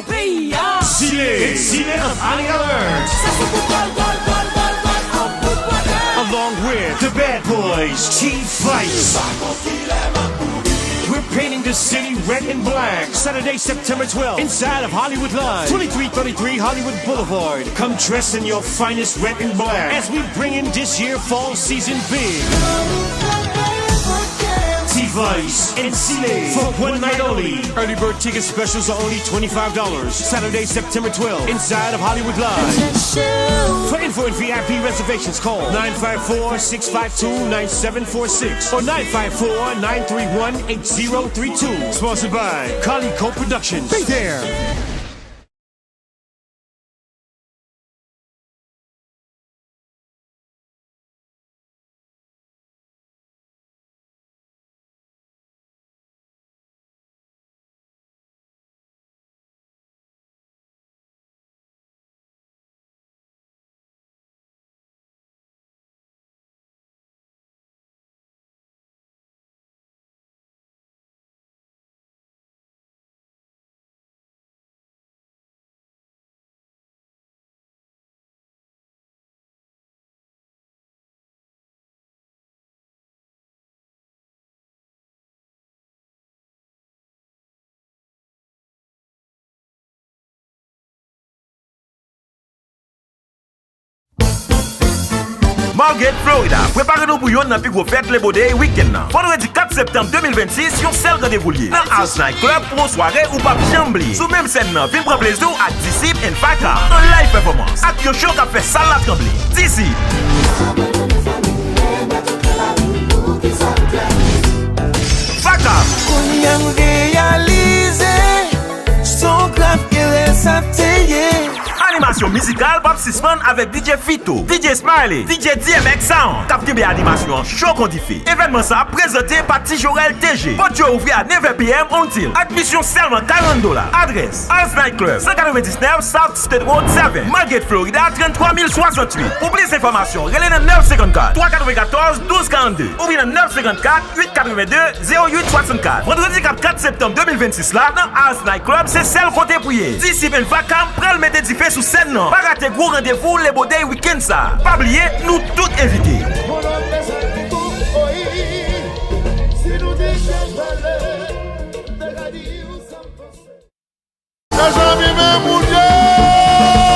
au pays. Silé of High Alert. Along with the Bad Boys, Chief Vice. We're painting the city red and black. Saturday, September 12th, inside of Hollywood Live, 2333 Hollywood Boulevard. Come dressed in your finest red and black as we bring in this year fall season big. T-Vice and Silé for one night only. Early bird ticket specials are only $25. Saturday, September 12th, inside of Hollywood Live. For info and VIP reservations, call 954-652-9746 or 954-931-8032. Sponsored by Calico Productions. Be there. Margate, Florida. Préparez-nous pour yon nan pi gros fête le bodé week-end nan. Vendredi 4 septembre 2026, yon sel rendez-vous lié. Dans House Night Club pour une soirée ou pas jambli. Sous même scène nan, vin prend plaisir à Disip and Faka. En live performance. Ak yon show qui a fait salle la trembler. Disip. Faka. Animation musicale Bob Sisman avec DJ Fito, DJ Smiley, DJ DMX Sound. Capte bien animation show qu'on diffé. Événement ça présenté par Tijorel TG. Porte ouvert à 9 p.m. until. Admission seulement $40. Adresse House Night Club 199 South State Road 7, Margate, Florida 33068. Pour plus d'informations, relais dans 954 394 1242 ou bien 954 882 0864. Vendredi 4 septembre 2026 là dans House Night Club, c'est celle côté prier. Disip and Faka pral mettre diffé sous scène non. Pas rater gros rendez-vous les beaux day week-end ça. Pas oublier, nous tous invités.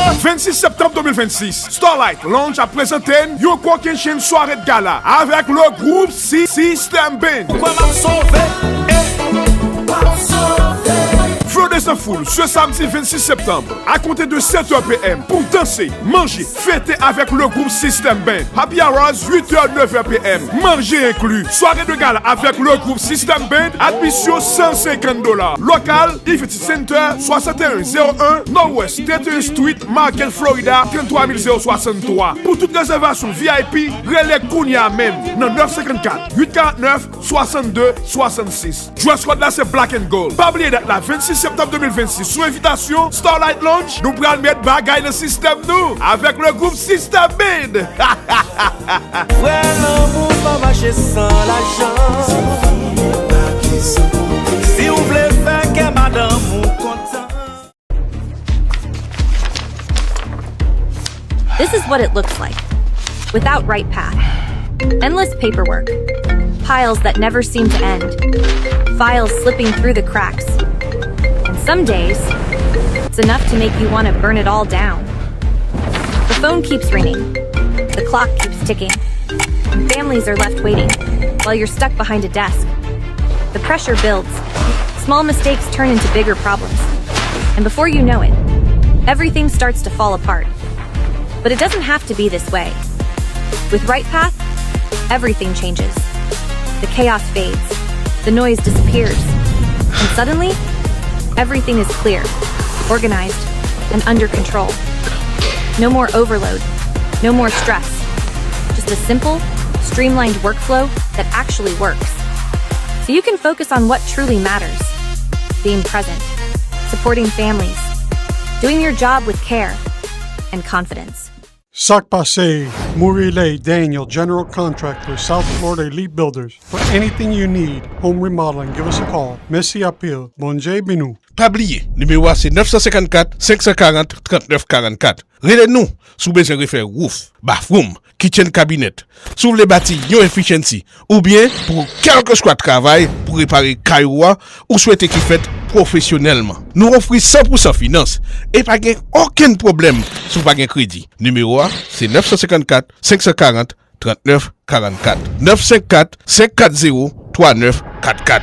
Le 26 septembre 2026, Starlight Lounge a présenté une quotidienne soirée de gala avec le groupe System Band. Flow de foule ce samedi 26 septembre à compter de 7h p.m. pour danser, manger, fêter avec le groupe System Band. Happy Hours 8h 9h p.m. Manger inclus. Soirée de gala avec le groupe System Band. Admission $150. Local Ifity Center 6101 Northwest 31st Street, Margate, Florida 33063. Pour toute réservation VIP, relais Kounia même dans 954 849 62 66. Dress code là c'est black and gold. Pas oublier d'être là 26 septembre 2026 sous invitation Starlight Lounge. Nous prenons mettre bagaille le système nous avec le groupe System Band. Ouais, l'amour va marcher sans l'argent. Si vous voulez faire que madame vous content. This is what it looks like without Right Path. Endless paperwork, piles that never seem to end, files slipping through the cracks. And some days, it's enough to make you want to burn it all down. The phone keeps ringing, the clock keeps ticking, and families are left waiting while you're stuck behind a desk. The pressure builds, small mistakes turn into bigger problems, and before you know it, everything starts to fall apart. But it doesn't have to be this way. With Right Path, everything changes. The chaos fades, the noise disappears, and suddenly, everything is clear, organized, and under control. No more overload, no more stress. Just a simple, streamlined workflow that actually works. So you can focus on what truly matters. Being present, supporting families, doing your job with care and confidence. Sac passé. Murile Daniel, General Contractor, South Florida Elite Builders. For anything you need, home remodeling, give us a call. Messi Appeal, Bonjay Binou. Pas oublier, numéro c'est 954 540 39 44. Relez-nous sous besoin de faire roof, bathroom, kitchen cabinet, sous les bâtis yo efficiency ou bien pour quel que soit le travail pour réparer cailloua ou souhaiter qu'il fait professionnellement. Nous offrons 100% finance et pas aucun problème sous pas de crédit. Numéro c'est 954 540 39 44. 954 540 39 44.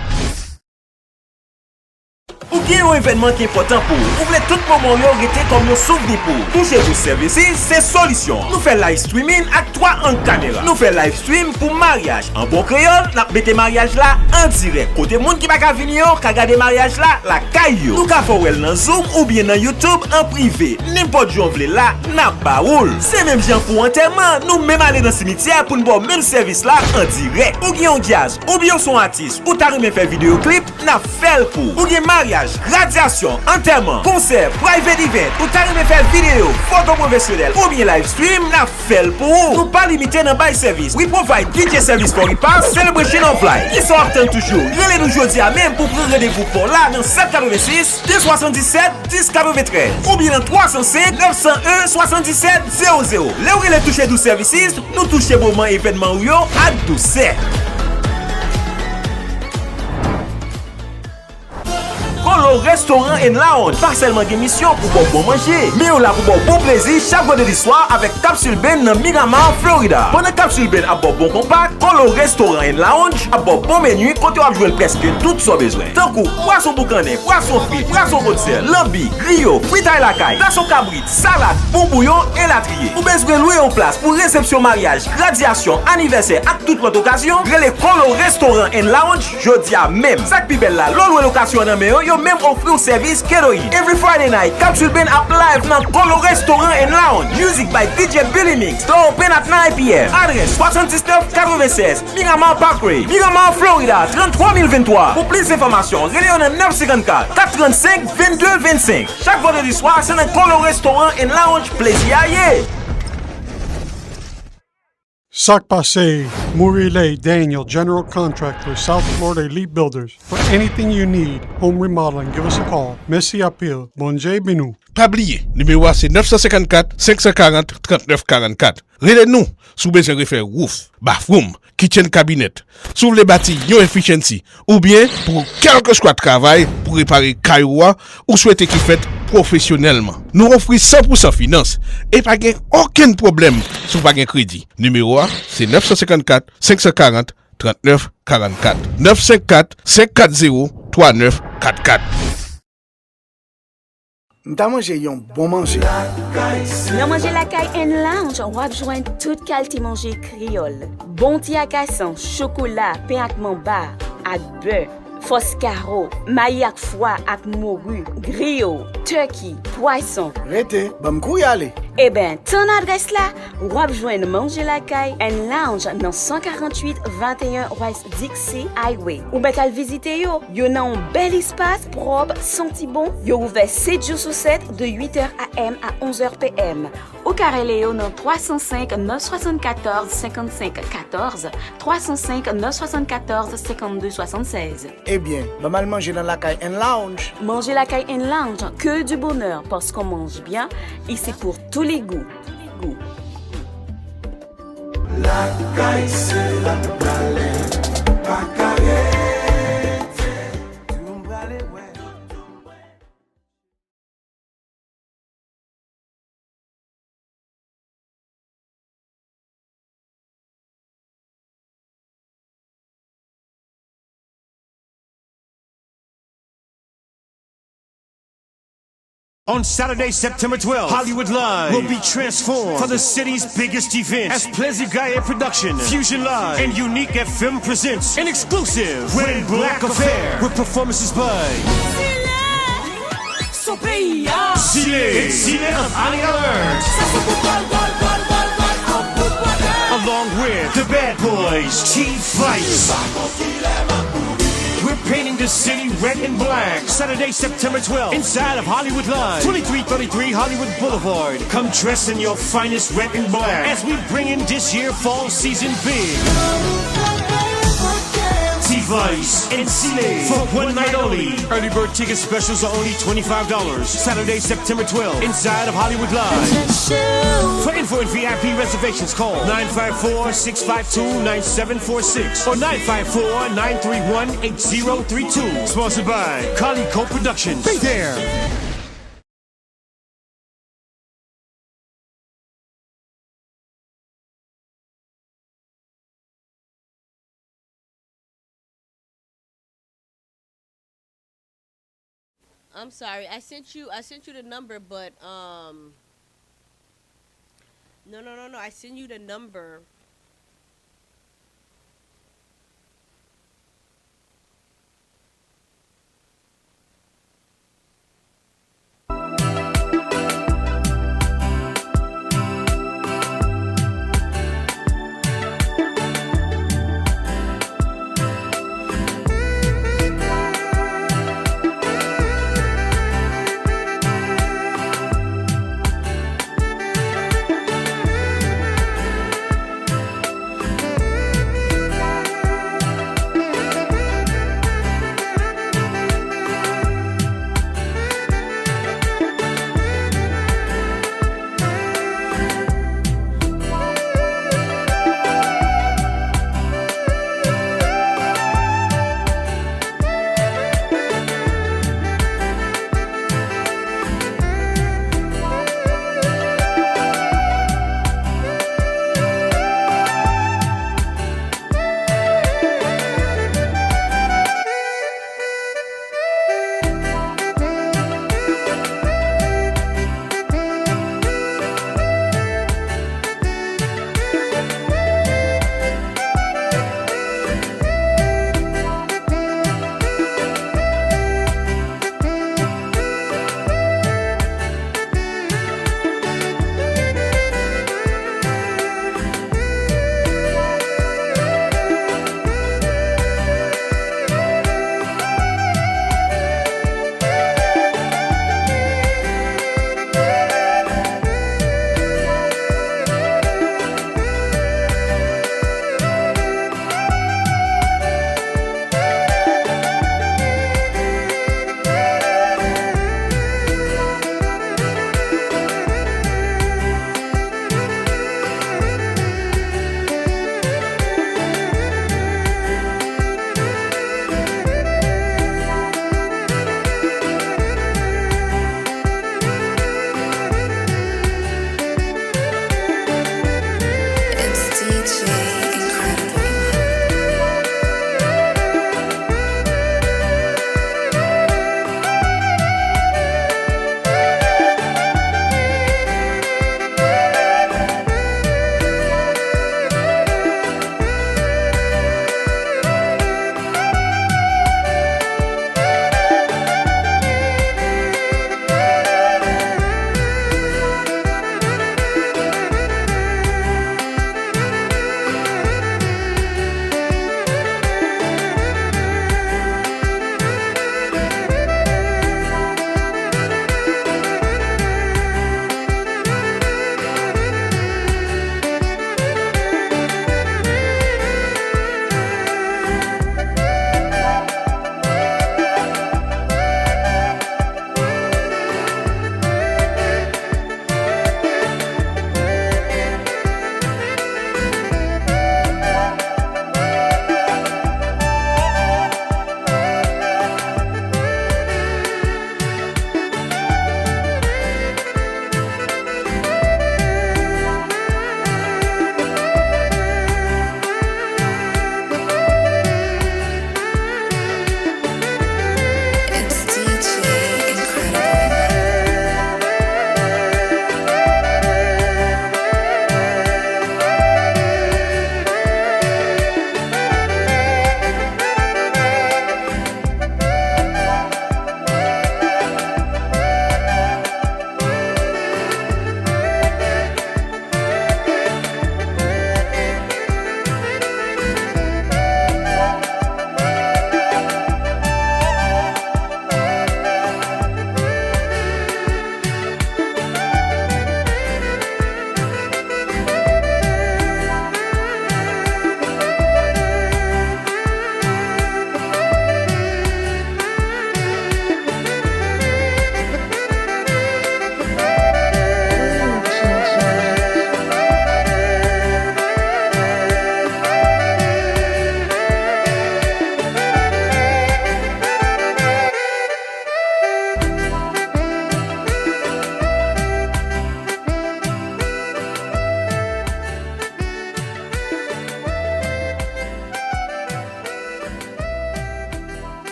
Ou bien un événement qui est important pour vous. Vous voulez tout moment rester comme nos souvenirs pour vous. Touchez vos services, c'est solution. Nous faisons live streaming avec 3 en caméra. Nous faisons live stream pour mariage. En bon créole, nous mettons mariage là en direct. Côté monde qui va pas venir, qui regarder mariage là, la caillou. Nous avons fait dans Zoom ou bien dans YouTube en privé. N'importe où vous voulez là, n'a pas roule. C'est même gens pour enterrement, nous même aller dans le cimetière pour nous voir même service là en direct. Ou bien on jazz, ou bien son artiste, ou t'as même fait vidéo clip, n'a fait pour. Ou bien mariage, radiation, enterrement, concert, private event, ou t'as même fait vidéo, photo professionnelle, ou bien live stream, n'a fait pour vous. Nous pas limiter dans bail service. We provide DJ service for repass, celebration of life. Ils sont attendus toujours. Relez-nous aujourd'hui à même pour prendre rendez-vous pour là dans 786 277 1093 ou bien dans 305 901 77 00. Là où il est touché 12 services, nous touchons moment événement ou yo à 12. Colo Restaurant and Lounge, pas seulement des missions pour bon manger, mais on l'a pour bon plaisir chaque vendredi soir avec Capsule Ben dans Miramar, Florida. Pendant Capsule Ben à bon compact, Colo Restaurant and Lounge à bon menu, côté on jouer presque tout son besoin. Tant que poisson boucané, poisson frit, poisson rôti, lambi, griot, frites à la caille, poisson cabrit, salade, bon bouillon et latrier. Ou besoin louer en place pour réception mariage, radiation, anniversaire et toute autre occasion, les Colo Restaurant and Lounge, jeudi à même. Sac pibel là, l'on location dans meilleur même offrir un service Keroin. Every Friday night, Capsule Ben up live dans Colo Restaurant and Lounge. Music by DJ Billy Mix. Door open at 9 p.m. Adresse 7996 Miramar Parkway, Miramar, Florida 33023. Pour plus d'informations, relais 954 435 22 25. Chaque vendredi soir, c'est dans Colo Restaurant and Lounge. Plaisir à y. Sac Passe, Murile Daniel, General Contractor, South Florida Elite Builders. For anything you need, home remodeling, give us a call. Messi Appeal, Bonjay Binou. Pas oublier, numéro c'est 954 540 39 44. Relez-nous sous besoin de faire roof, bathroom, kitchen cabinet, sous les bâtis yo efficiency ou bien pour quel que soit le travail pour réparer cailloua ou souhaiter qu'il fait professionnellement. Nous offrons 100% finance et pas aucun problème sur pas de crédit. Numéro c'est 954 540 39 44. 954 540 39 44. M'ta mangé yon bon manger. Nan manger la caille and lounge, on va joindre toute qualité manger créole. Bon ti à cassan, chocolat, pain ak mamba, ak beurre, foscaro, maï ak foie ak morue, griot, turkey, poisson. Rete, bam kou yale. Eh ben, ton adresse là, on va joindre manger la caille and lounge dans 148 21 West Dixie Highway. Ou ben t'al visiter yo nan un bel espace propre, senti bon. Yo ouvert 7 jours sur 7 de 8h AM à 11h PM. Ou carrelé yo dans 305 974 55 14, 305 974 52 76. Eh bien, maman manger dans la caille and lounge. Manger la caille and lounge, que du bonheur parce qu'on mange bien et c'est pour tous les goûts. La caille c'est la galette, pas galette. Tu m'balais ouais. On Saturday, September 12th, Hollywood Live will be transformed for the city's biggest event as Plaisir Gaye Production, Fusion Live, and Unique FM presents an exclusive Red and Black Affair with performances by Zile and Zile of Ali Alert, along with the Bad Boys, Chief Vice. We're painting the city red and black. Saturday, September 12th, inside of Hollywood Live, 2333 Hollywood Boulevard. Come dress in your finest red and black as we bring in this year fall season big. T-Vice and Cile for one night only. Early bird ticket specials are only $25. Saturday, September 12th, inside of Hollywood Live. For info and VIP reservations, call 954-652-9746 or 954-931-8032. Sponsored by Kali Co-Productions. Be there. I'm sorry. I sent you the number, but no. I sent you the number.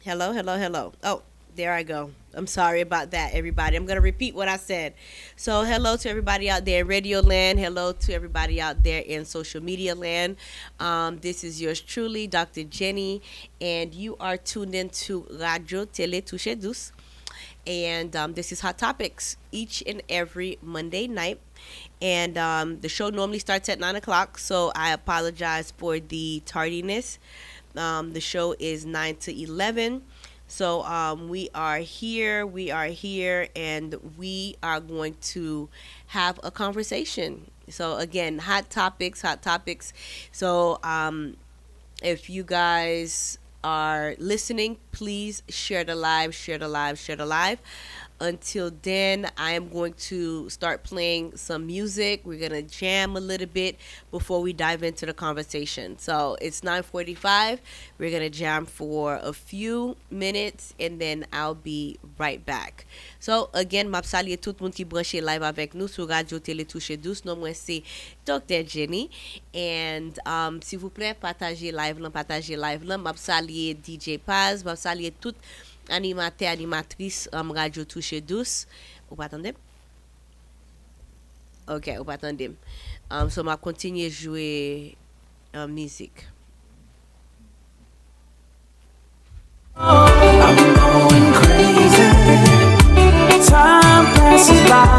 Hello, hello, hello. Oh, there I go. I'm sorry about that, everybody. I'm going to repeat what I said. So, hello to everybody out there in radio land. Hello to everybody out there in social media land. This is yours truly, Dr. Jenny, and you are tuned into Radio Télé Touché Douce. And this is Hot Topics each and every Monday night. And the show normally starts at 9 o'clock, so I apologize for the tardiness. The show is 9 to 11. So we are here, and we are going to have a conversation. So again, hot topics. So if you guys are listening, please share the live. Until then, I am going to start playing some music. We're going to jam a little bit before we dive into the conversation. So it's 9:45. We're going to jam for a few minutes, and then I'll be right back. So again, m'a saluer tout moun ki branché live avec nous sur Radio Télé Touché Douce. Non, moi c'est Dr. Jenny. And s'il vous plaît, partagez live là. M'a saluer DJ Paz, m'a saluer tout animateur, animatrice Radio Touché Douce. Ou pas attendre? Ok, ou pas attendre. So m'a continuer jouer musique. I'm going crazy. Time passes by.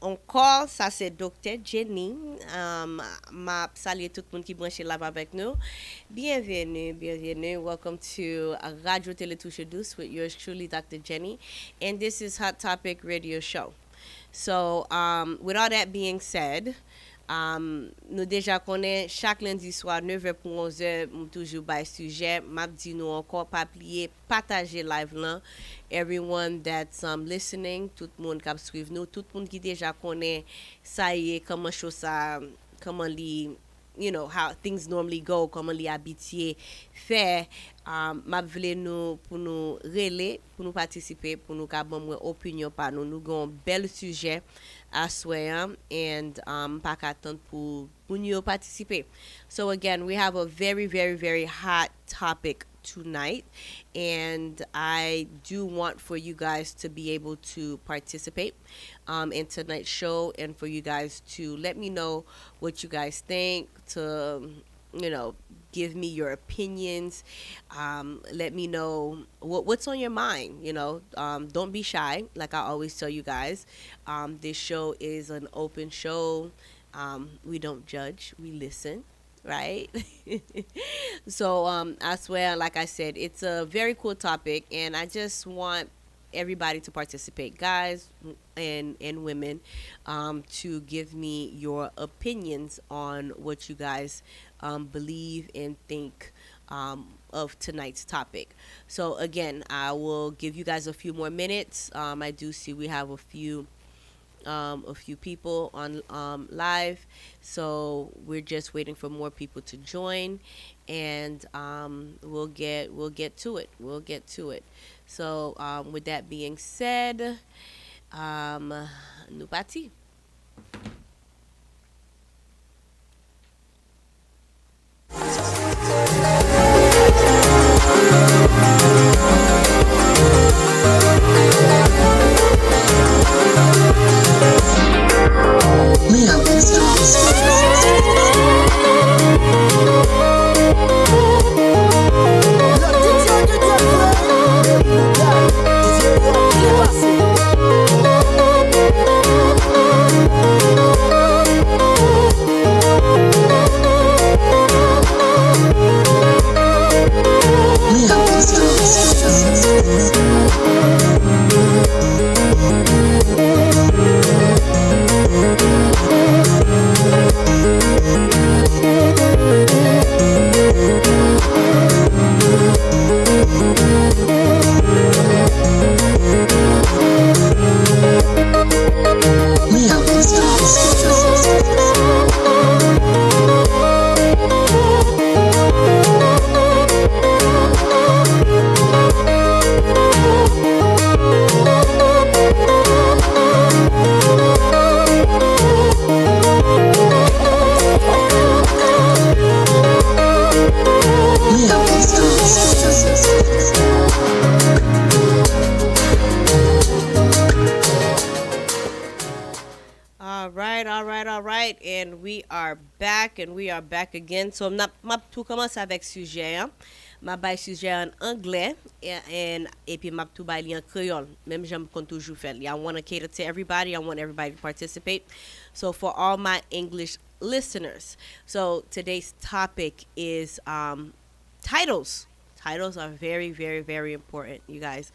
encore, ça c'est Dr. Jenny. Ma saluer tout le monde qui branche là avec nous. Bienvenue. Welcome to Radio Télétouche Douce with yours truly, Dr. Jenny. And this is Hot Topic Radio Show. So, with all that being said, nous déjà connaît chaque lundi soir 9h pour 11h toujours by sujet m'a dit nous encore pas plier partager live là everyone that's listening tout le monde qui suivre nous tout le monde qui déjà connaît ça y est comment chose ça comment li you know how things normally go comment li habitué fait m'a voulu nous pour nous relayer pour nous participer pour nous ka bon opinion par nous avons un bel sujet à swear and pas attendre pour nous participer. So again, we have a very very very hot topic tonight and I do want for you guys to be able to participate in tonight's show and for you guys to let me know what you guys think, to give me your opinions, let me know what's on your mind, don't be shy, like I always tell you guys. This show is an open show. We don't judge, we listen, right? So I swear, like I said, it's a very cool topic and I just want everybody to participate, guys and women, to give me your opinions on what you guys believe and think of tonight's topic. So again, I will give you guys a few more minutes. I do see we have a few people on live, so we're just waiting for more people to join, and we'll get to it. So with that being said, nous parti. We are back again. So m'a tout commence avec sujet hein. M'a bay sujet en anglais et puis m'a tout bay li en créole. Même j'aime qu'on toujours fait. I want to cater to everybody. I want everybody to participate. So for all my English listeners. So today's topic is titles. Titles are very very very important, you guys.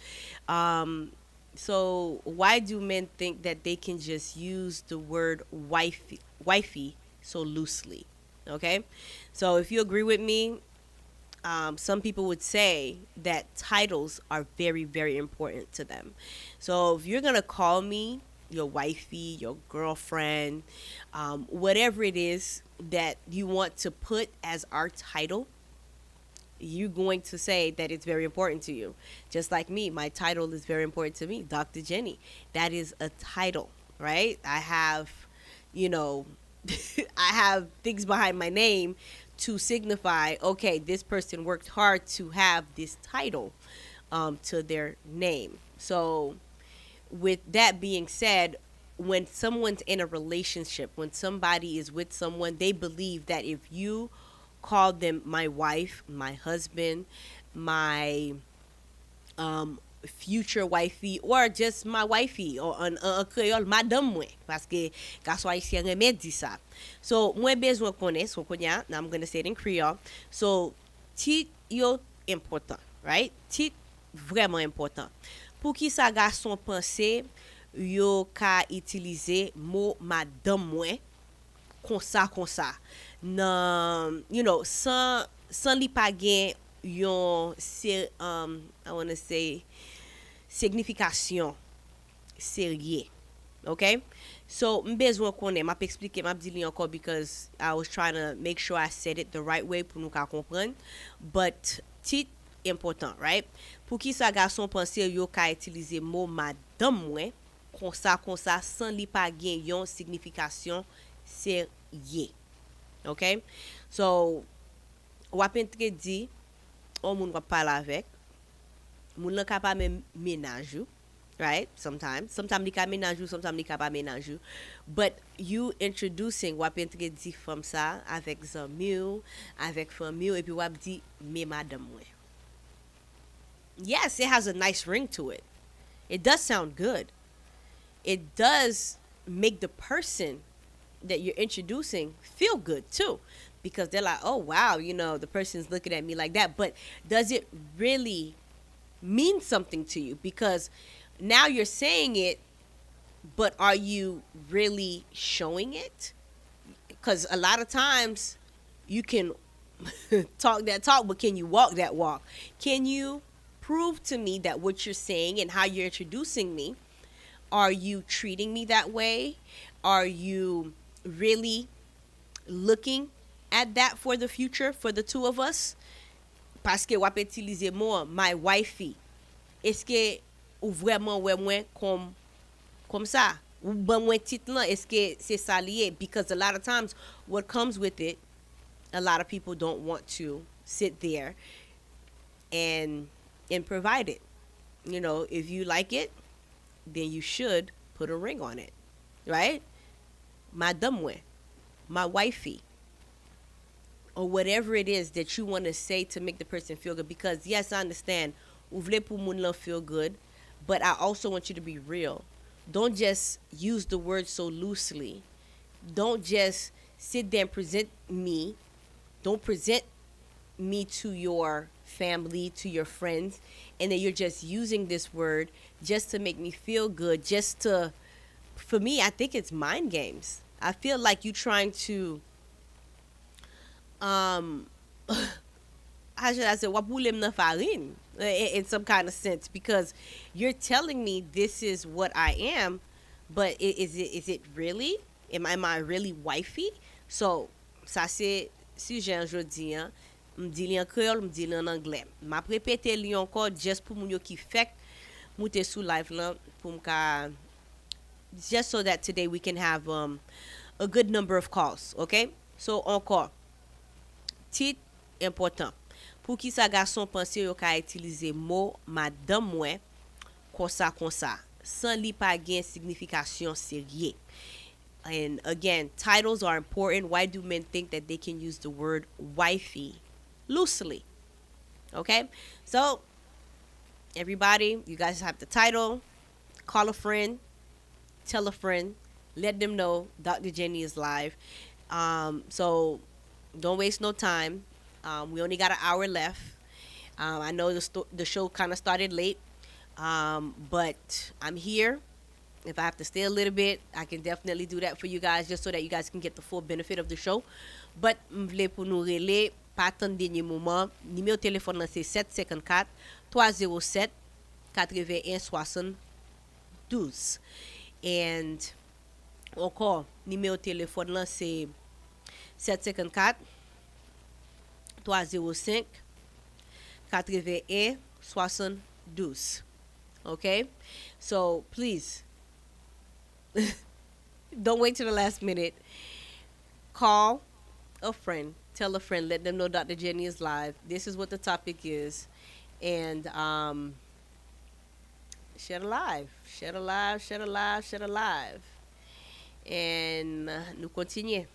So why do men think that they can just use the word wifey so loosely? Okay, so if you agree with me, some people would say that titles are very very important to them. So if you're gonna call me your wifey, your girlfriend, whatever it is that you want to put as our title, you're going to say that it's very important to you. Just like me, my title is very important to me, Dr. Jenny. That is a title, right? I have, I have things behind my name to signify, okay, this person worked hard to have this title to their name. So with that being said, when someone's in a relationship, when somebody is with someone, they believe that if you call them my wife, my husband, my future wifey or just my wifey or en créole madame moi parce que garçon haïtien remet dit ça. So moi besoin connaître so konya, now I'm going to say it in Creole. So tit yo important, right? Tit vraiment important. Pour qui ça garçon penser yo ka utiliser mot madame moi comme ça non you know sans li pa gen yon I want to say signification sérieux. Okay, so m'besoin connaît m'a expliquer m'a dit li encore because I was trying to make sure I said it the right way pour nous ka comprendre, but tit important, right? Pour qui ça garçon penser yo ka utiliser mot madame moi comme ça sans li pa gen yon signification sérieux. Okay, so wap entre di on moun wap parle avec moun lan ka pa ménage ou, right? Sometimes li ka ménage ou, sometimes li ka pa ménage ou, but you introducing wap entre di femme ça avec zami ou avec famille et puis wap di me madame moi. Yes, it has a nice ring to it. It does sound good. It does make the person that you're introducing feel good too, because they're like, oh wow, you know, the person's looking at me like that. But does it really mean something to you? Because now you're saying it, but are you really showing it? Because a lot of times you can talk that talk, but can you walk that walk? Can you prove to me that what you're saying and how you're introducing me, are you treating me that way? Are you really looking at that for the future for the two of us? Parce que wap utiliser more my wifey. Est-ce que ou vraiment ouais moi comme ça? Ou ben moi titre là, est-ce que c'est ça lié? Because a lot of times what comes with it, a lot of people don't want to sit there and provide it. You know, if you like it, then you should put a ring on it, right? Madame moi, my wifey, or whatever it is that you want to say to make the person feel good. Because yes, I understand, ou vle pou moun lan feel good, but I also want you to be real. Don't just use the word so loosely. Don't just sit there and present me. Don't present me to your family, to your friends, and then you're just using this word just to make me feel good, just to, for me, I think it's mind games. I feel like you trying to, how should I say, wapulem na farin, in some kind of sense, because you're telling me this is what I am, but is it really? Am I really wifey? So, ça c'est sujet aujourd'hui, hein. M'di li en créole, m'di li en anglais. M'a répété li encore just pour moun yo ki fek moute sou live là pour m'ka, just so that today we can have a good number of calls, okay? So encore tit important. Pour qui sa garçon pense yo ka utiliser mot madame moi comme ça sans li pa gen signification sérieux. And again, titles are important. Why do men think that they can use the word wifey loosely? Okay, so everybody, you guys have the title. Call a friend, tell a friend, let them know Dr. Jenny is live. So don't waste no time. We only got an hour left. I know the show kind of started late, but I'm here. If I have to stay a little bit, I can definitely do that for you guys, just so that you guys can get the full benefit of the show. But m'vle pou nou rele, pas tant dernier moment. Numéro téléphone là c'est 754 307 81 72. And encore, numéro téléphone là c'est 754 305 81 72. Okay? So please, don't wait till the last minute. Call a friend, tell a friend, let them know Dr. Jenny is live. This is what the topic is. And share it live. Share it live, share it live, share it live. And nous continuons.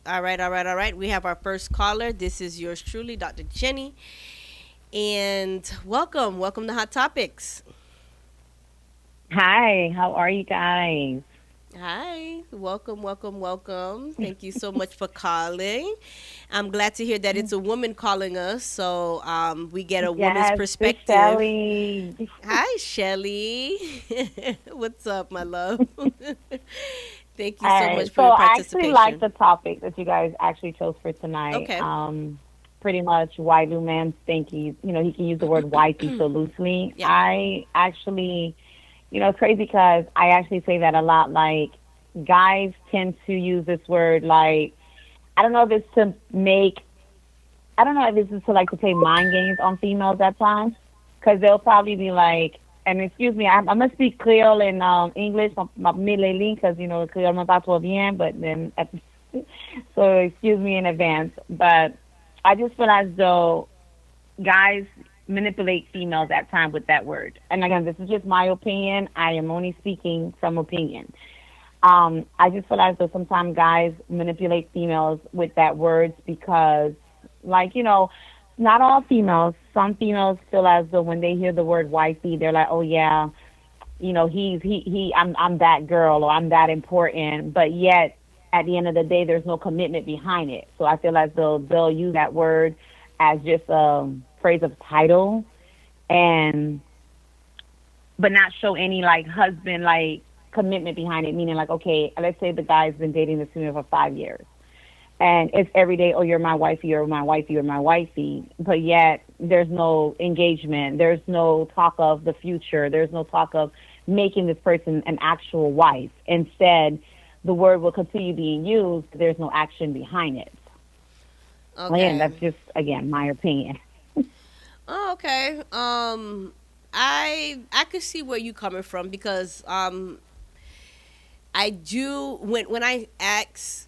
All right, all right, all right. We have our first caller. This is yours truly, Dr. Jenny. And welcome to Hot Topics. Hi, how are you guys? Hi, welcome. Thank you so much for calling. I'm glad to hear that it's a woman calling us, so we get a woman's perspective. Shelly. Hi, Shelly. What's up, my love? Thank you All so right, much for so your I participation. actually like the topic that you guys actually chose for tonight. Okay. Pretty much, why do men think he can use the word wifey so loosely? Yeah. I actually, it's crazy because I actually say that a lot. Like, guys tend to use this word like, I don't know if it's to play mind games on females at times, because they'll probably be like, and excuse me, I'm going to speak Creole in English, because, Creole me parle bien, but then, so excuse me in advance. But I just feel as though guys manipulate females at times with that word. And again, this is just my opinion. I am only speaking from opinion. I just feel as though sometimes guys manipulate females with that word because, not all females. Some females feel as though when they hear the word wifey, they're like, oh yeah, I'm that girl or I'm that important. But yet, at the end of the day, there's no commitment behind it. So I feel as though they'll use that word as just a phrase of title, but not show any husband commitment behind it. Meaning okay, let's say the guy's been dating this female for 5 years. And it's every day, oh, you're my wifey, you're my wifey, you're my wifey. But yet there's no engagement. There's no talk of the future. There's no talk of making this person an actual wife. Instead, the word will continue being used. There's no action behind it. Okay. Again, that's just, my opinion. Oh, okay. I could see where you're coming from because I do when I ask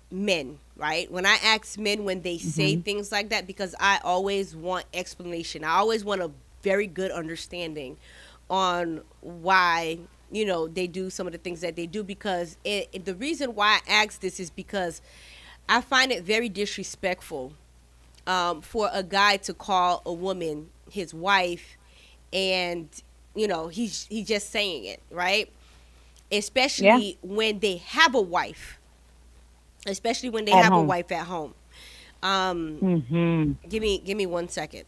men, right? When I ask men when they say things like that, because I always want explanation. I always want a very good understanding on why, they do some of the things that they do, because the reason why I ask this is because I find it very disrespectful for a guy to call a woman his wife and, he's just saying it, right? Especially when they have a wife. Especially when they have a wife at home. Give me 1 second.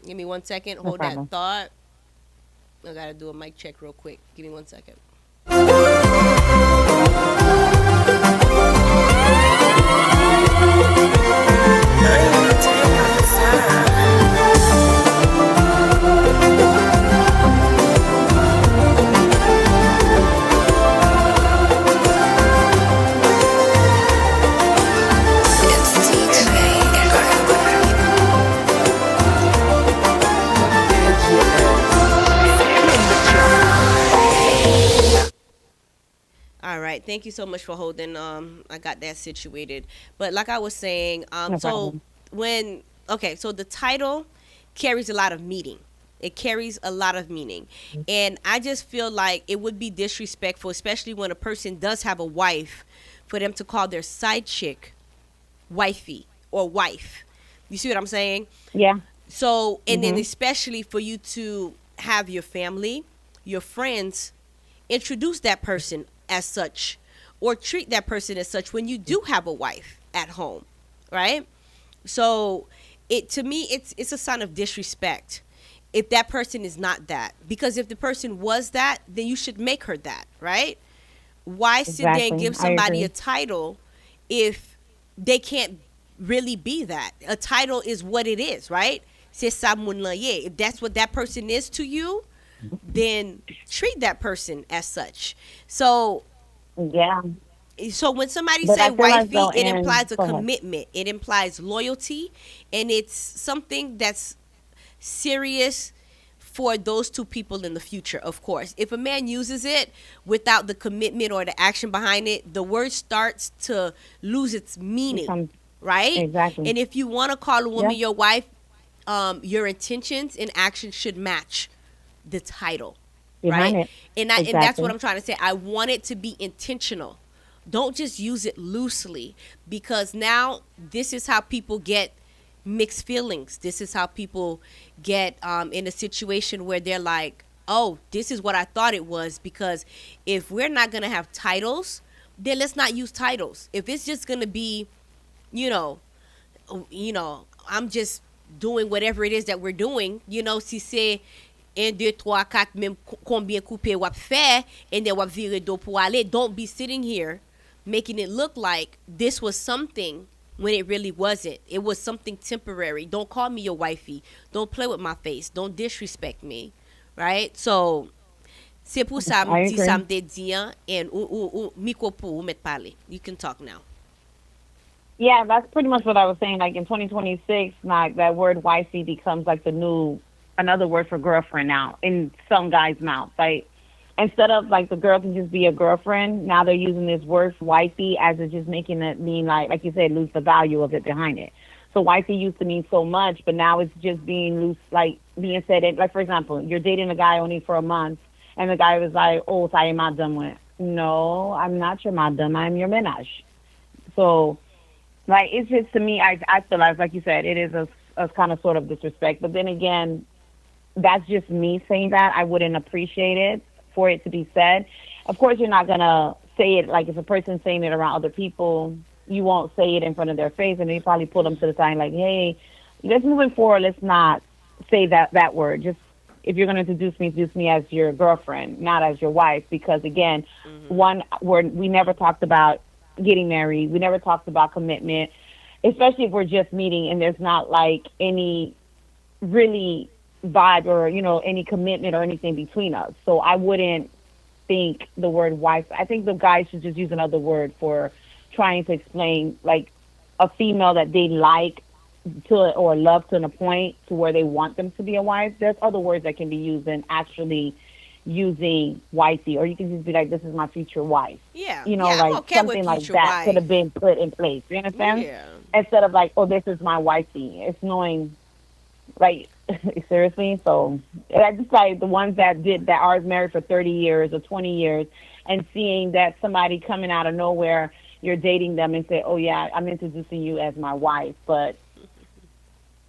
Give me 1 second. Hold that thought. I gotta do a mic check real quick. Give me 1 second. All right, thank you so much for holding. I got that situated. But like I was saying, so the title carries a lot of meaning. It carries a lot of meaning. And I just feel like it would be disrespectful, especially when a person does have a wife, for them to call their side chick wifey or wife. You see what I'm saying? Yeah. So, and then especially for you to have your family, your friends, introduce that person as such or treat that person as such when you do have a wife at home, right? So to me it's a sign of disrespect if that person is not that, because if the person was that, then you should make her that, right? Why sit there and give somebody a title if they can't really be that? A title is what it is, right? If that's what that person is to you, then treat that person as such. So so when somebody say wifey, it implies a commitment. It implies loyalty, and it's something that's serious for those two people in the future, of course. If a man uses it without the commitment or the action behind it, the word starts to lose its meaning, right? Exactly. And if you want to call a woman your wife, your intentions and actions should match the title, right? And that's what I'm trying to say. I want it to be intentional. don't just use it loosely, because now this is how people get mixed feelings. This is how people get in a situation where they're like, oh, this is what I thought it was. Because if we're not going to have titles, then let's not use titles. If it's just going to be, you know, I'm just doing whatever it is that we're doing, si c'est 1, 2, 3, 4, même combien coupé wap fait, and then wap vire do pour aller. Don't be sitting here making it look like this was something when it really wasn't. It was something temporary. Don't call me your wifey. Don't play with my face. Don't disrespect me. Right? So, c'est pour ça me dit ça me dit, and ou micro pour mettre parler. You can talk now. Yeah, that's pretty much what I was saying. Like in 2026, like that word wifey becomes like another word for girlfriend now in some guys' mouths. Like instead of like the girl can just be a girlfriend, now they're using this word wifey as it's just making it mean like you said, lose the value of it behind it. So wifey used to mean so much, but now it's just being loose, like being said. Like for example, you're dating a guy only for a month, and the guy was like, "Oh, ça y est, madame." No, I'm not your madame. I'm your ménage. So. Like, it's just, to me, I feel like you said, it is a kind of sort of disrespect. But then again, that's just me saying that. I wouldn't appreciate it for it to be said. Of course, you're not going to say it, like if a person's saying it around other people, you won't say it in front of their face. And you probably pull them to the side like, hey, let's moving forward, let's not say that word. Just, if you're going to introduce me as your girlfriend, not as your wife. Because, again, one word, we never talked about getting married. We never talked about commitment, especially if we're just meeting and there's not like any really vibe or, any commitment or anything between us. So I wouldn't think the word wife. I think the guys should just use another word for trying to explain like a female that they like to or love to a point to where they want them to be a wife. There's other words that can be used than actually using wifey, or you can just be like, this is my future wife. Yeah. Like something like that could have been put in place. You understand? Yeah. Instead of like, oh, this is my wifey. It's knowing, like, seriously? So I just like the ones that are married for 30 years or 20 years and seeing that somebody coming out of nowhere, you're dating them and say, oh, yeah, I'm introducing you as my wife. But,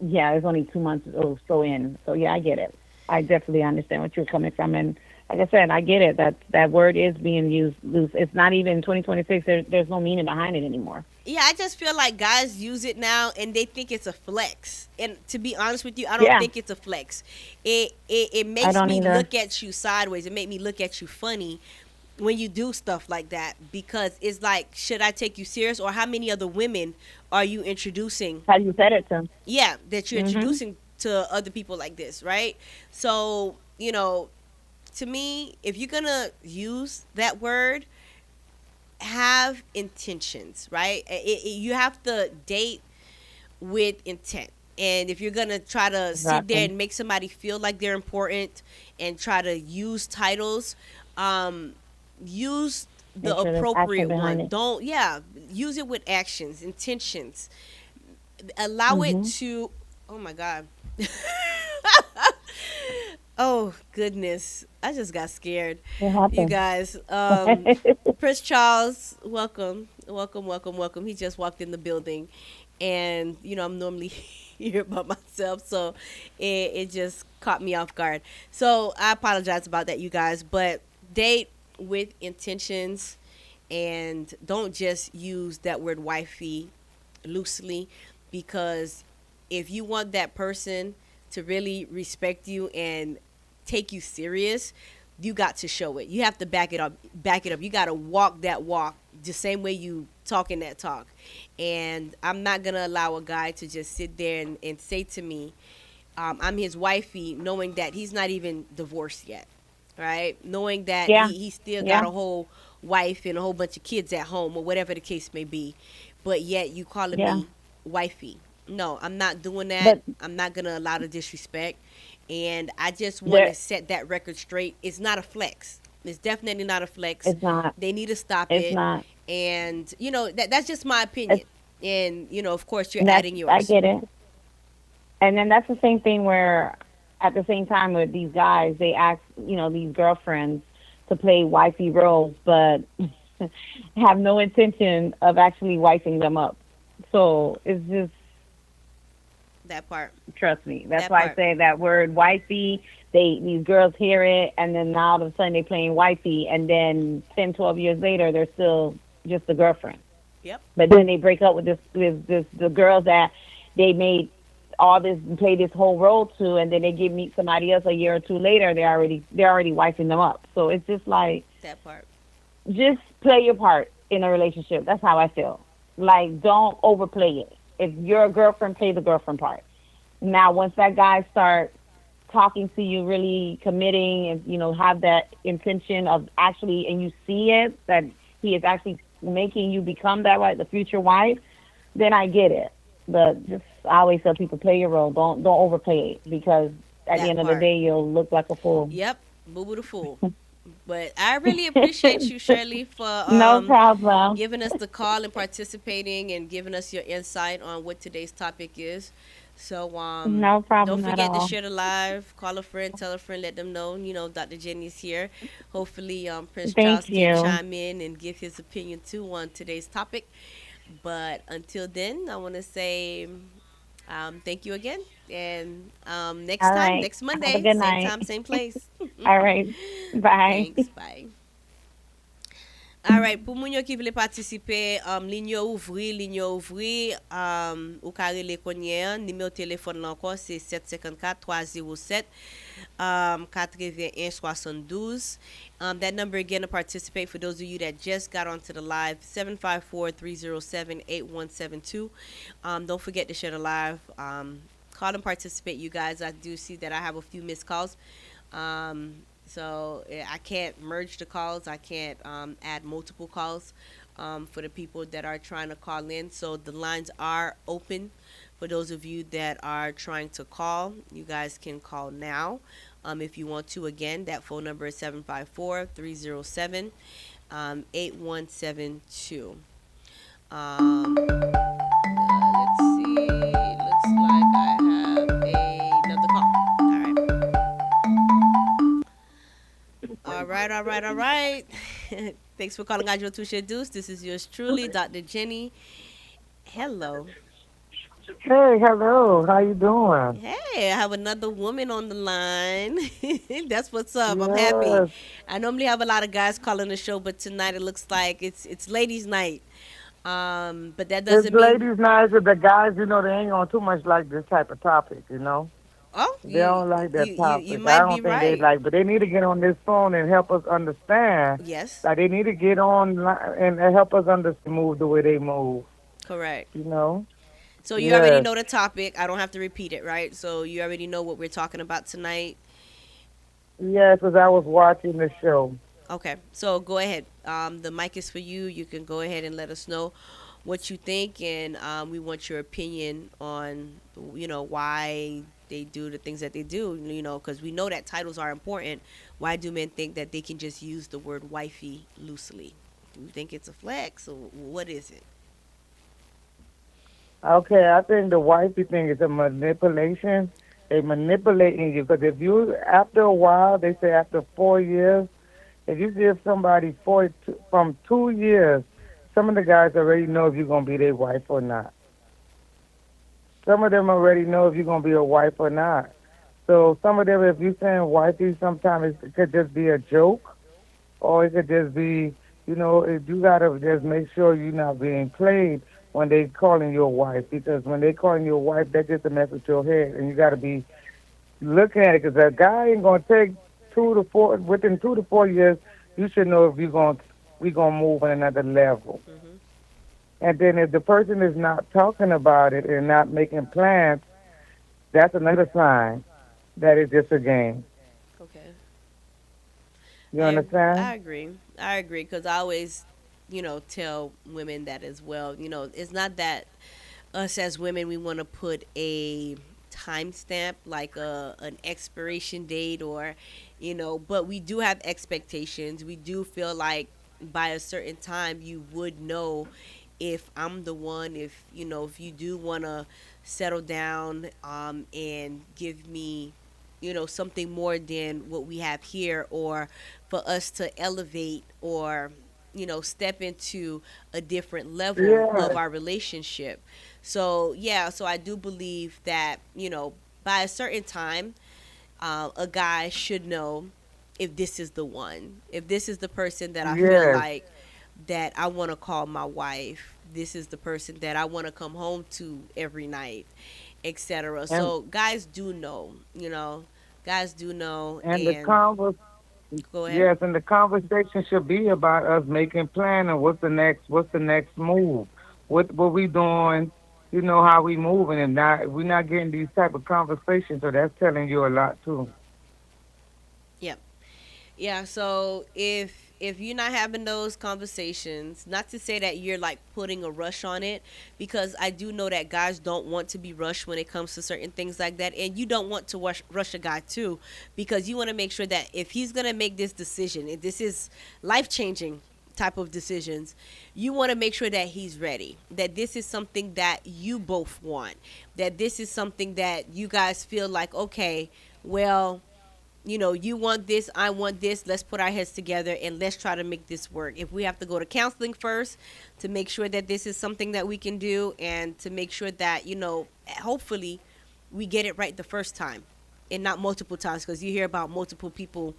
yeah, it's only 2 months or so in. So, yeah, I get it. I definitely understand what you're coming from. And like I said, I get it. That word is being used loose. It's not even 2026. There's no meaning behind it anymore. Yeah, I just feel like guys use it now and they think it's a flex. And to be honest with you, I don't think it's a flex. It makes me look at you sideways. It makes me look at you funny when you do stuff like that, because it's like, should I take you serious, or how many other women are you introducing? How you said it to? Yeah, that you're introducing to other people like this, right? So, to me, if you're gonna use that word, have intentions, right? You have to date with intent. And if you're gonna try to sit there and make somebody feel like they're important and try to use titles, use the appropriate one. Don't use it with actions, intentions. Allow it to, oh my God. Oh goodness, I just got scared. You guys, Prince Charles, welcome. He just walked in the building, and I'm normally here by myself, so it just caught me off guard. So I apologize about that, you guys, but date with intentions, and don't just use that word wifey loosely, because if you want that person to really respect you and take you serious, you got to show it. You have to back it up. You got to walk that walk the same way you talking that talk. And I'm not going to allow a guy to just sit there and say to me, I'm his wifey, knowing that he's not even divorced yet, right? Knowing that he still got a whole wife and a whole bunch of kids at home, or whatever the case may be. But yet you calling me wifey. No, I'm not doing that. But I'm not going to allow the disrespect. And I just want to set that record straight. It's not a flex. It's definitely not a flex. It's not. They need to stop it. It's not. And, that's just my opinion. And, of course, you're adding yours. I get it. And then that's the same thing where, at the same time with these guys, they ask, these girlfriends to play wifey roles. But have no intention of actually wiping them up. So it's just, That part. trust me. That's That why I part. say that word wifey. These girls hear it, and then now all of a sudden they playing wifey, and then 10, 12 years later they're still just a girlfriend. Yep. But then they break up with the girls that they made all this play this whole role to, and then they meet somebody else a year or two later. They're already wifing them up. So it's just like, That part. just play your part in a relationship. That's how I feel. Like, don't overplay it. If you're a girlfriend, play the girlfriend part. Now, once that guy starts talking to you, really committing, and have that intention of actually, and you see it that he is actually making you become that the future wife, then I get it. But just, I always tell people, play your role. Don't overplay it, because at the That end of the part. day, you'll look like a fool. Yep. Boo Boo the Fool. But I really appreciate you, Shirley, for No problem. giving us the call and participating and giving us your insight on what today's topic is. So No problem don't at forget to all. share the live, call a friend, tell a friend, let them know, Dr. Jenny's here. Hopefully Prince Thank Charles you. can chime in and give his opinion too on today's topic. But until then, I want to say thank you again. And next All time, right. next Have a Monday, good same night. time, same place. All right. Bye. Thanks, bye. Alright, pou moun yo ki vle partisipe, linyo ouvri, ou ka rele konye an, numéro téléphone là encore c'est 754 307 81 72. That number again to participate for those of you that just got onto the live, 754-307-8172. Don't forget to share the live. Call and participate, you guys. I do see that I have a few missed calls. So I can't merge the calls. I can't add multiple calls for the people that are trying to call in. So the lines are open for those of you that are trying to call. You guys can call now if you want to. Again, that phone number is 754-307-8172. Let's see. Looks like I have another call. All right. Thanks for calling Adjo Touche Deuce. This is yours truly, Dr. Jenny. Hello. Hey, hello. How you doing? Hey, I have another woman on the line. That's what's up. I'm Yes. happy. I normally have a lot of guys calling the show, but tonight it looks like it's ladies' night. But that It's doesn't mean. ladies' night, but the guys, they ain't on too much like this type of topic. Oh, They don't like that topic. you I might don't be think they right. like, but they need to get on this phone and help us understand. Yes, Like, they need to get on and help us understand, move the way they move. correct. So you Yes. already know the topic. I don't have to repeat it, right? So you already know what we're talking about tonight. Yes, because I was watching the show. Okay, so go ahead. The mic is for you. You can go ahead and let us know what you think, and we want your opinion on, why they do the things that they do. Because we know that titles are important. Why do men think that they can just use the word wifey loosely? Do you think it's a flex, or what is it? Okay, I think the wifey thing is a manipulation. They manipulating you because after a while, they say after 4 years, if you give somebody from 2 years, some of the guys already know if you're going to be their wife or not. Some of them already know if you're going to be a wife or not. So some of them, if you're saying wifey, sometimes it could just be a joke, or it could just be, if you got to just make sure you're not being played when they calling you a wife, because when they calling you a wife, that's just a mess with your head, and you got to be looking at it, because a guy ain't going to take within 2 to 4 years, you should know if we're going to move on another level. Mm-hmm. And then if the person is not talking about it and not making plans, that's another sign that it's just a game. Okay. You understand? I agree because I always, tell women that as well. It's not that us as women, we want to put a timestamp, like an expiration date, or, but we do have expectations. We do feel like by a certain time you would know if I'm the one, if you do want to settle down and give me something more than what we have here, or for us to elevate, or step into a different level Yeah. of our relationship. So yeah, so I do believe that by a certain time, a guy should know if this is the one, if this is the person that I feel Yes. like that I want to call my wife. This is the person that I want to come home to every night, etc. And So guys do know, guys do know, and the and convers go ahead. yes, and the conversation should be about us making plan and what's the next move. What we doing, how we moving and not we're not getting these type of conversations, so that's telling you a lot too. Yep. Yeah, so if you're not having those conversations, not to say that you're like putting a rush on it, because I do know that guys don't want to be rushed when it comes to certain things like that, and you don't want to rush a guy too, because you want to make sure that if he's gonna make this decision, if this is life changing type of decisions, you want to make sure that he's ready, that this is something that you both want, that this is something that you guys feel like, okay, well, you want this, I want this. Let's put our heads together and let's try to make this work. If we have to go to counseling first to make sure that this is something that we can do, and to make sure that, hopefully we get it right the first time and not multiple times, because you hear about multiple people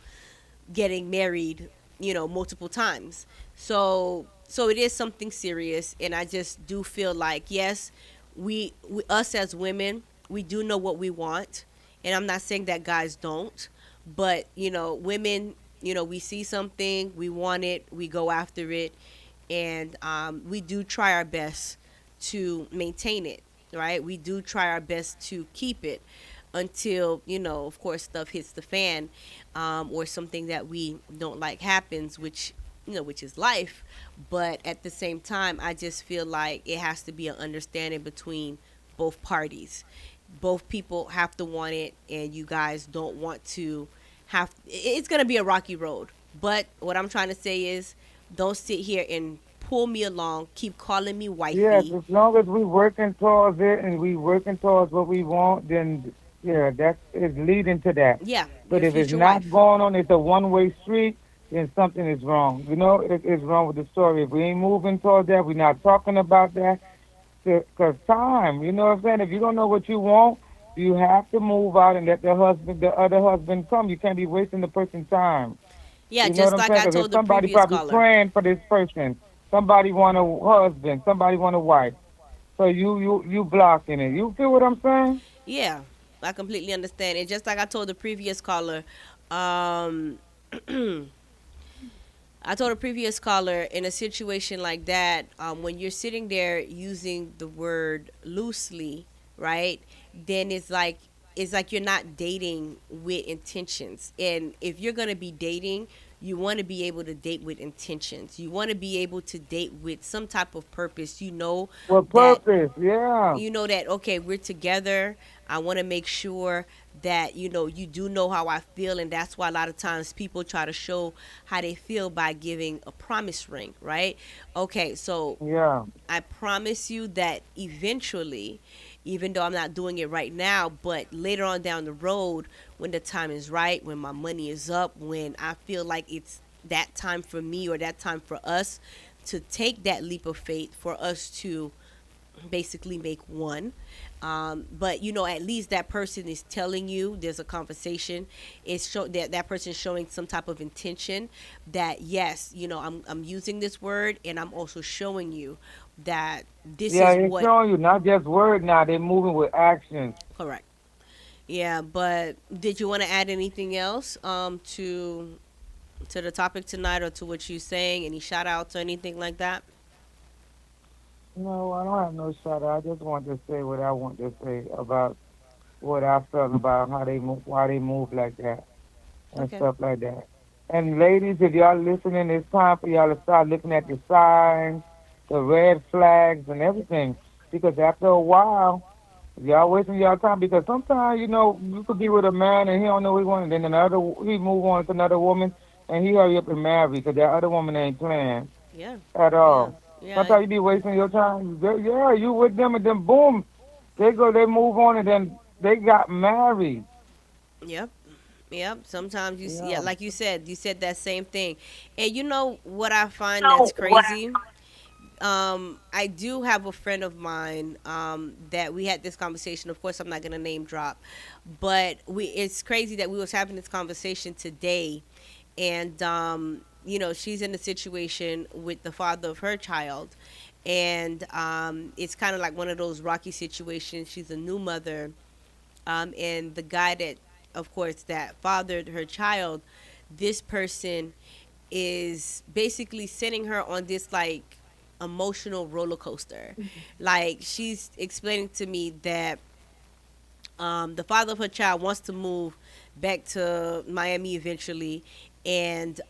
getting married, multiple times. So it is something serious, and I just do feel like, yes, we us as women, we do know what we want, and I'm not saying that guys don't. But, women, we see something, we want it, we go after it, and we do try our best to maintain it, right? We do try our best to keep it until, of course, stuff hits the fan, or something that we don't like happens, which is life. But at the same time, I just feel like it has to be an understanding between both parties. Both people have to want it, and you guys don't want to it's going to be a rocky road. But what I'm trying to say is, don't sit here and pull me along, keep calling me wifey. Yes, as long as we working towards it and we working towards what we want, then yeah, that is leading to that. Yeah, But your if it's future not wife. going on, it's a one-way street, then something is wrong. It's wrong with the story. If we ain't moving towards that, we're not talking about that, because time, you know what I'm saying? If you don't know what you want, you have to move out and let the other husband come. You can't be wasting the person's time. Yeah, You know just what I'm like saying? I 'Cause if told the somebody previous probably caller. praying for this person. Somebody want a husband. Somebody want a wife. So you blocking it. You feel what I'm saying? Yeah, I completely understand. And just like I told the previous caller, um, I told a previous caller, in a situation like that, when you're sitting there using the word loosely, right? Then it's like you're not dating with intentions. And if you're gonna be dating, you want to be able to date with intentions. You want to be able to date with some type of purpose. What That purpose? Yeah. okay, we're together. I want to make sure that you do know how I feel, and that's why a lot of times people try to show how they feel by giving a promise ring, right? Okay, so Yeah. I promise you that eventually, even though I'm not doing it right now, but later on down the road, when the time is right, when my money is up, when I feel like it's that time for me or that time for us to take that leap of faith, for us to basically make one. But at least that person is telling you, there's a conversation. That person showing some type of intention that, yes, I'm using this word, and I'm also showing you that this Yeah, is it's what. showing you not just word now. They're moving with action. Correct. Yeah, but did you want to add anything else to the topic tonight, or to what you're saying? Any shout outs or anything like that? No, I don't have no shout out. I just want to say what I want to say about what I felt about how they move, why they move like that, and Okay. stuff like that. And ladies, if y'all listening, it's time for y'all to start looking at the signs, the red flags, and everything. Because after a while, y'all wasting y'all time. Because sometimes, you could be with a man and he don't know what he wants, and then he move on to another woman, and he hurry up and marry because that other woman ain't playing Yeah. at Yeah. all. Yeah. Sometimes you be wasting your time. Yeah, you with them, and then boom, they move on, and then they got married. Yep. Yep. Sometimes yeah, Yeah. like you said that same thing. And you know what I find that's crazy? I do have a friend of mine that we had this conversation. Of course, I'm not gonna name drop, but it's crazy that we was having this conversation today, and she's in a situation with the father of her child, and it's kind of like one of those rocky situations. She's a new mother, and the guy that, of course, that fathered her child, this person is basically sending her on this like emotional roller coaster. Like she's explaining to me that the father of her child wants to move back to Miami eventually, and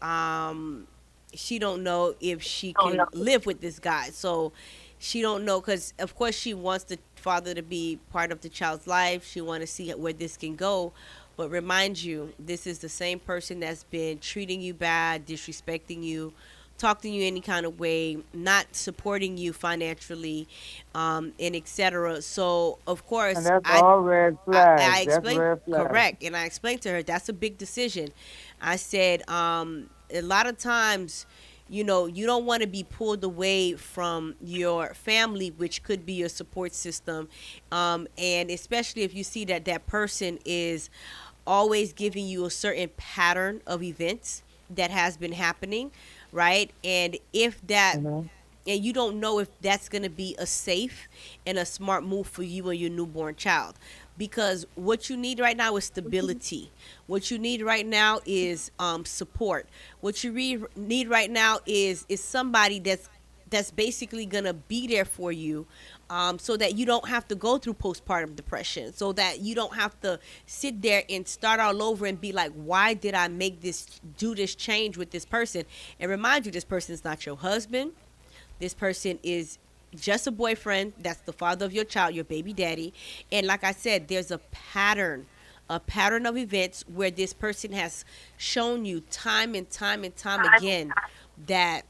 she don't know if she can live with this guy. So she don't know, because of course she wants the father to be part of the child's life. She want to see where this can go. But remind you, this is the same person that's been treating you bad, disrespecting you, talking to you any kind of way, not supporting you financially, and etc. So of course, And that's all red flags. I That's explained, red flags. correct, and I explained to her that's a big decision. I said, a lot of times, you don't want to be pulled away from your family, which could be your support system, and especially if you see that that person is always giving you a certain pattern of events that has been happening, right? And if that and you don't know if that's going to be a safe and a smart move for you and your newborn child, because what you need right now is stability. What you need right now is support. What you need right now is somebody that's basically gonna be there for you, so that you don't have to go through postpartum depression, so that you don't have to sit there and start all over and be like, why did I do this change with this person? And remind you, this person is not your husband. This person is just a boyfriend. That's the father of your child, your baby daddy. And like I said, there's a pattern of events where this person has shown you time and time and time again that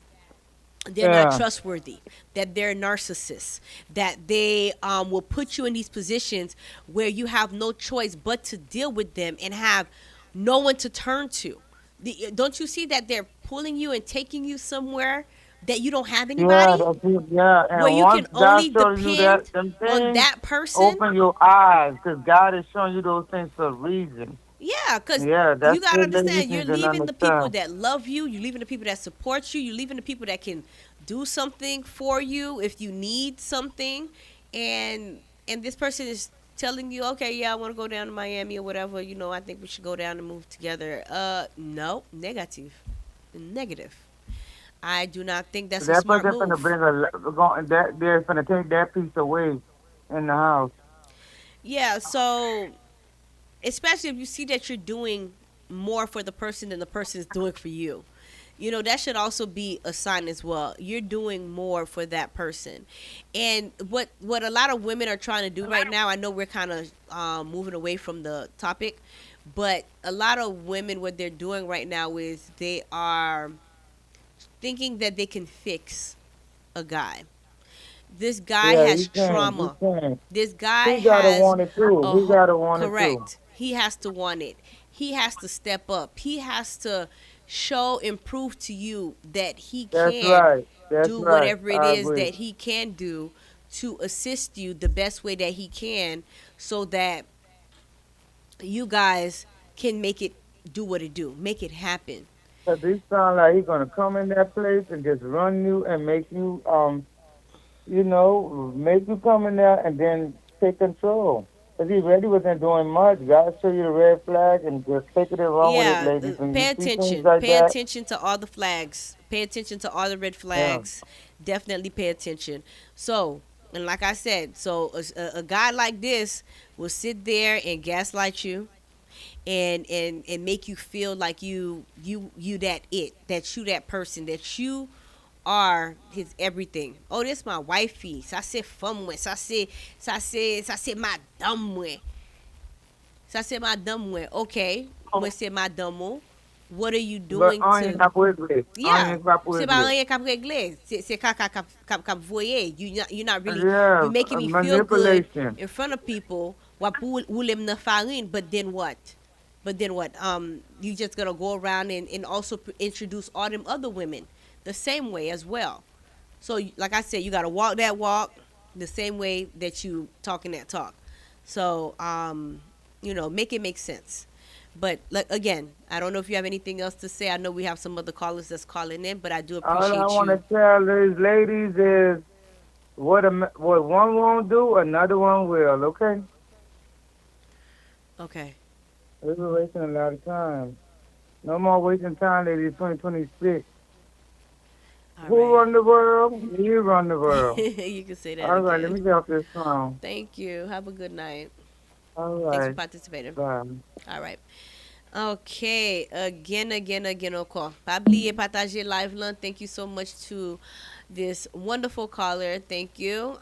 they're not trustworthy, that they're narcissists, that they will put you in these positions where you have no choice but to deal with them and have no one to turn to. Don't you see that they're pulling you and taking you somewhere that you don't have anybody? Yeah. And where you once can only God shows you depend them on things, that person. open your eyes, because God is showing you those things for a reason. Yeah, because that's you got to what understand, ladies you're need to leaving the people understand. that love you, you're leaving the people that support you, you're leaving the people that can do something for you if you need something, and this person is telling you, okay, yeah, I want to go down to Miami or whatever, I think we should go down and move together. No, negative. I do not think that's a That smart person move. they're finna take that piece away in the house. Yeah, so especially if you see that you're doing more for the person than the person is doing for you. That should also be a sign as well. You're doing more for that person. And what a lot of women are trying to do right now, I know we're kind of moving away from the topic, but a lot of women, what they're doing right now is they are thinking that they can fix a guy. This guy has trauma. This guy He gotta has want it too. He gotta want it too. correct. He has to want it. He has to step up. He has to show and prove to you that he can do whatever it is that he can do to assist you the best way that he can, so that you guys can make it do what it do, make it happen. Cause he sound like he's gonna come in that place and just run you and make you make you come in there and then take control. Because he really wasn't doing much. God show you the red flag and just take it wrong with it, ladies. And pay attention. Pay attention to all the flags. Pay attention to all the red flags. Yeah. Definitely pay attention. So, and like I said, so a guy like this will sit there and gaslight you and make you feel like you that person, that you are his everything. Oh, this my wifey. Ça c'est femme moi. Ça c'est madame moi. Ça c'est madame moi. Okay. Moi c'est madame moi. What are you doing to? Yeah. C'est pas rien qu'à régler. C'est qu'à voyer. You're not really. You're making me feel good in front of people. But then what? But then what? You just gonna go around and also introduce all them other women the same way as well. So like I said, you gotta walk that walk the same way that you talking that talk. So make it make sense. But again, I don't know if you have anything else to say. I know we have some other callers that's calling in, but I do appreciate All I want you. to tell these ladies is what one won't do, another one will, okay? Okay. We've been wasting a lot of time. No more wasting time, ladies, 2026. Who run the world? You run the world. You can say that All right, again. let me get off this phone. Thank you. Have a good night. All right. Thanks for participating. Bye. All right. Okay. Again, encore. Pas oublier partager live lan. Thank you so much to this wonderful caller. Thank you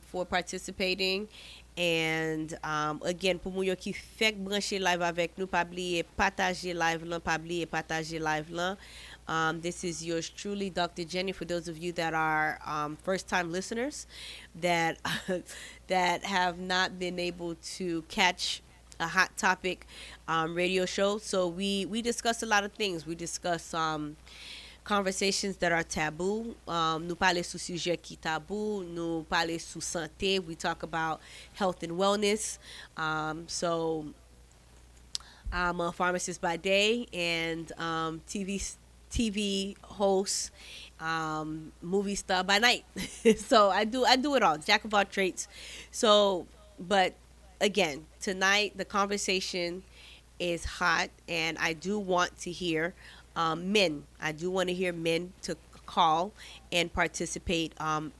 for participating. And again, pour moun yo ki fek brancher live avec nous, pas oublier partager live lan, pas oublier partager live lan. This is yours truly, Dr. Jenny. For those of you that are first-time listeners that that have not been able to catch a hot topic radio show, so we discuss a lot of things. We discuss conversations that are taboo. Nous parler sous sujet qui tabou. Nous parler sous santé. We talk about health and wellness. So I'm a pharmacist by day and TV host, movie star by night. So I do it all, jack of all trades. So, but again, tonight the conversation is hot, and I do want to hear men. I do want to hear men to call and participate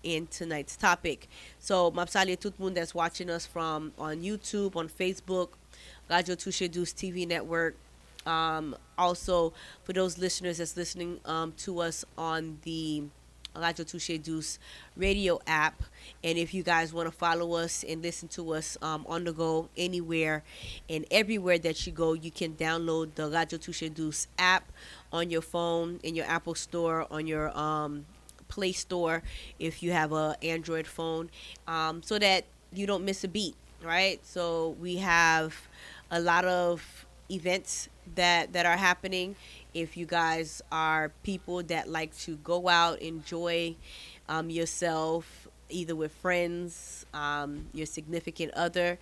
in tonight's topic. So, mapsali tout moun that's watching us from on YouTube, on Facebook, Radio Touche Douce TV network. Also, for those listeners that's listening to us on the Radio Touche Douce radio app, and if you guys want to follow us and listen to us on the go anywhere and everywhere that you go, you can download the Radio Touche Douce app on your phone, in your Apple Store, on your Play Store if you have a Android phone, so that you don't miss a beat, right? So we have a lot of events that are happening. If you guys are people that like to go out, enjoy yourself, either with friends, your significant other,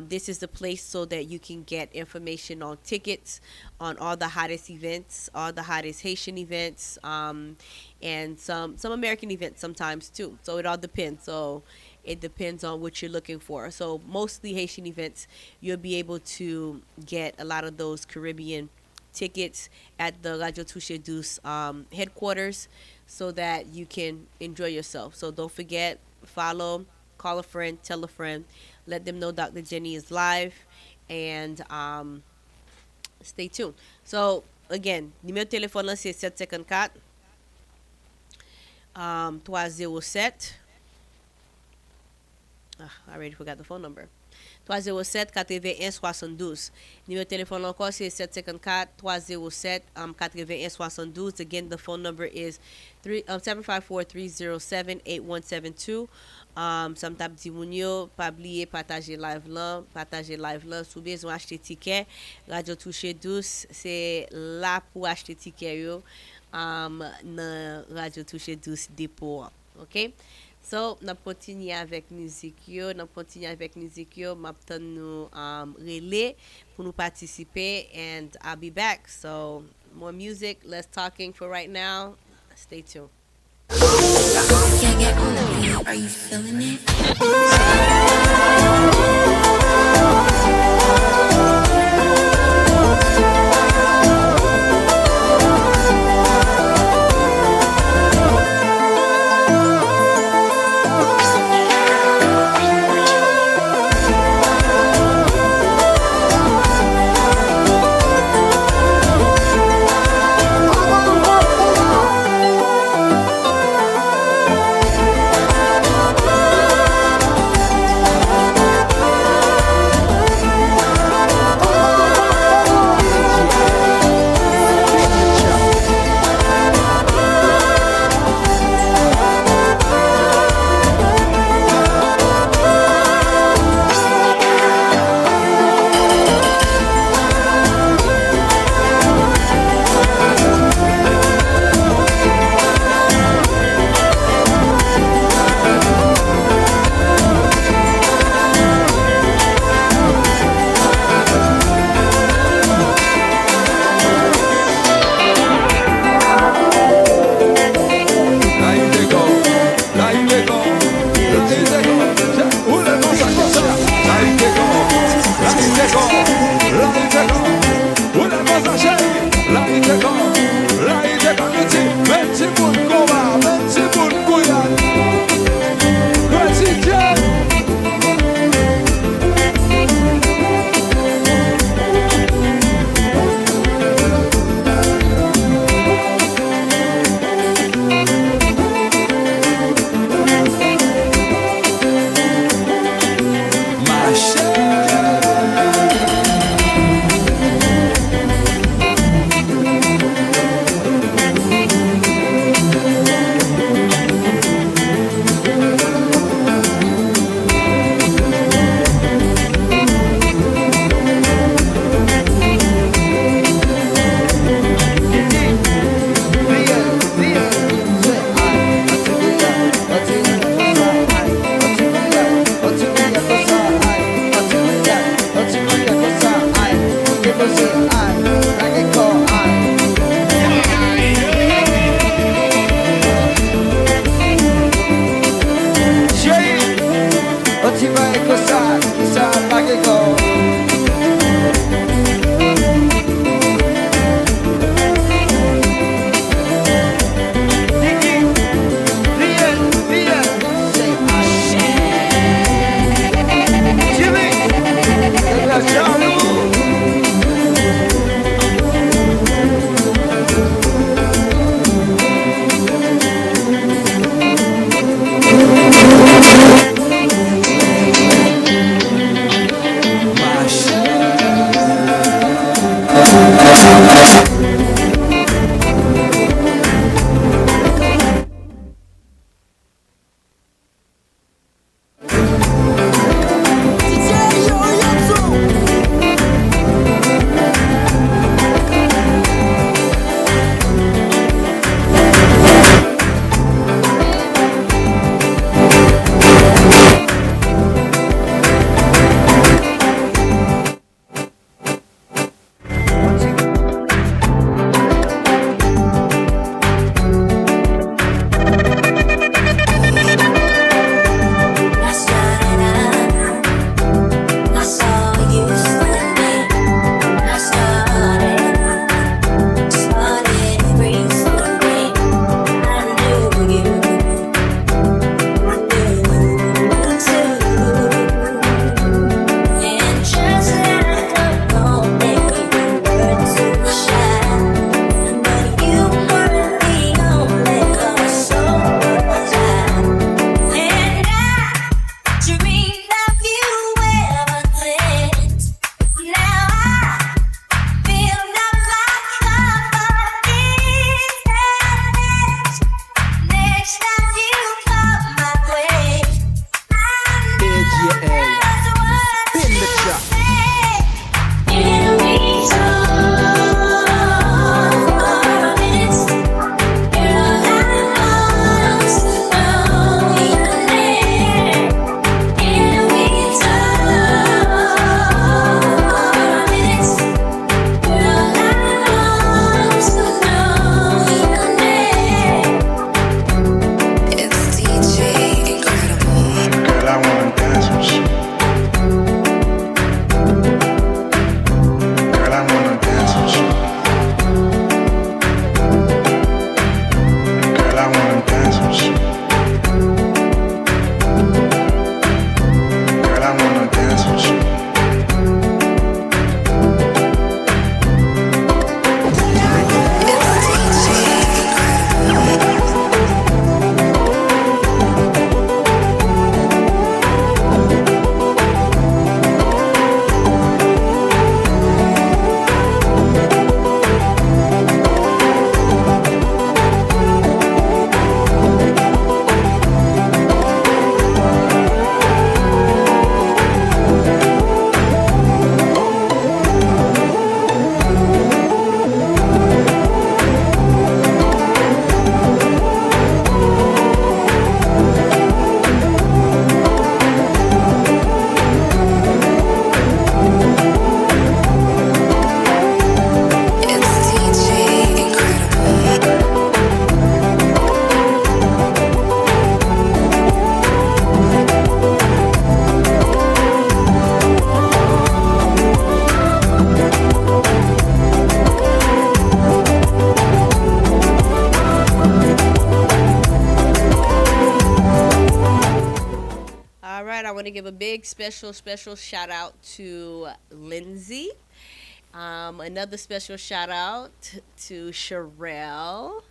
this is the place so that you can get information on tickets, on all the hottest events, all the hottest Haitian events, and some American events sometimes too. So it all depends. So it depends on what you're looking for. So mostly Haitian events, you'll be able to get a lot of those Caribbean tickets at the Radio Touche Douce headquarters so that you can enjoy yourself. So don't forget, follow, call a friend, tell a friend, let them know Dr. Jenny is live, and stay tuned. So again, numéro de téléphone là c'est 754 307. I already forgot the phone number. 307-81-72. Numéro de téléphone encore, c'est 754-307-81-72. Again, the phone number is 754-307-8172. Sometimes di moun yo, pa oublier partager live lan, sou bezon acheter ticket. Radio Touche Douce, c'est là pour acheter ticket yo, nan Radio Touche Douce dépôt. OK? So, n'a continuer avec musique yo, m'attend nous relais pour nous participer, and I'll be back. So, more music, less talking for right now. Stay tuned. Can't get on the beat. Are you feeling it? give a big special shout out to Lindsay. Another special shout out to Sherelle.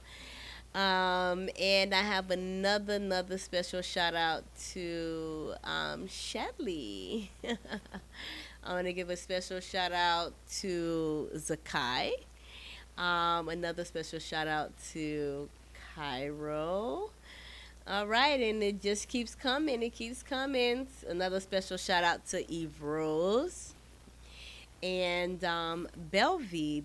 And I have another special shout out to Shelly. I want to give a special shout out to Zakai. Another special shout out to Cairo. All right, and it just keeps coming. It keeps coming. Another special shout out to Eve Rose. And Belle V.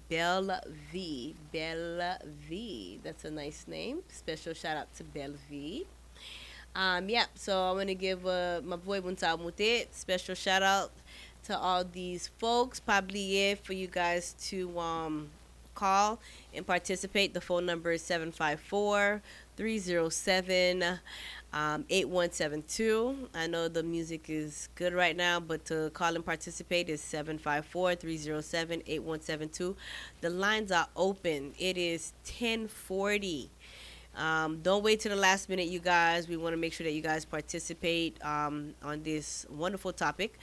That's a nice name. Special shout out to Belle V. Yeah, so I want to give my boy Bunta Mute special shout out to all these folks. Probably for you guys to call and participate. The phone number is 754-307 8172. I know the music is good right now, but to call and participate is 754-307 8172. The lines are open. It is 10:40. Don't wait till the last minute, you guys. We want to make sure that you guys participate on this wonderful topic.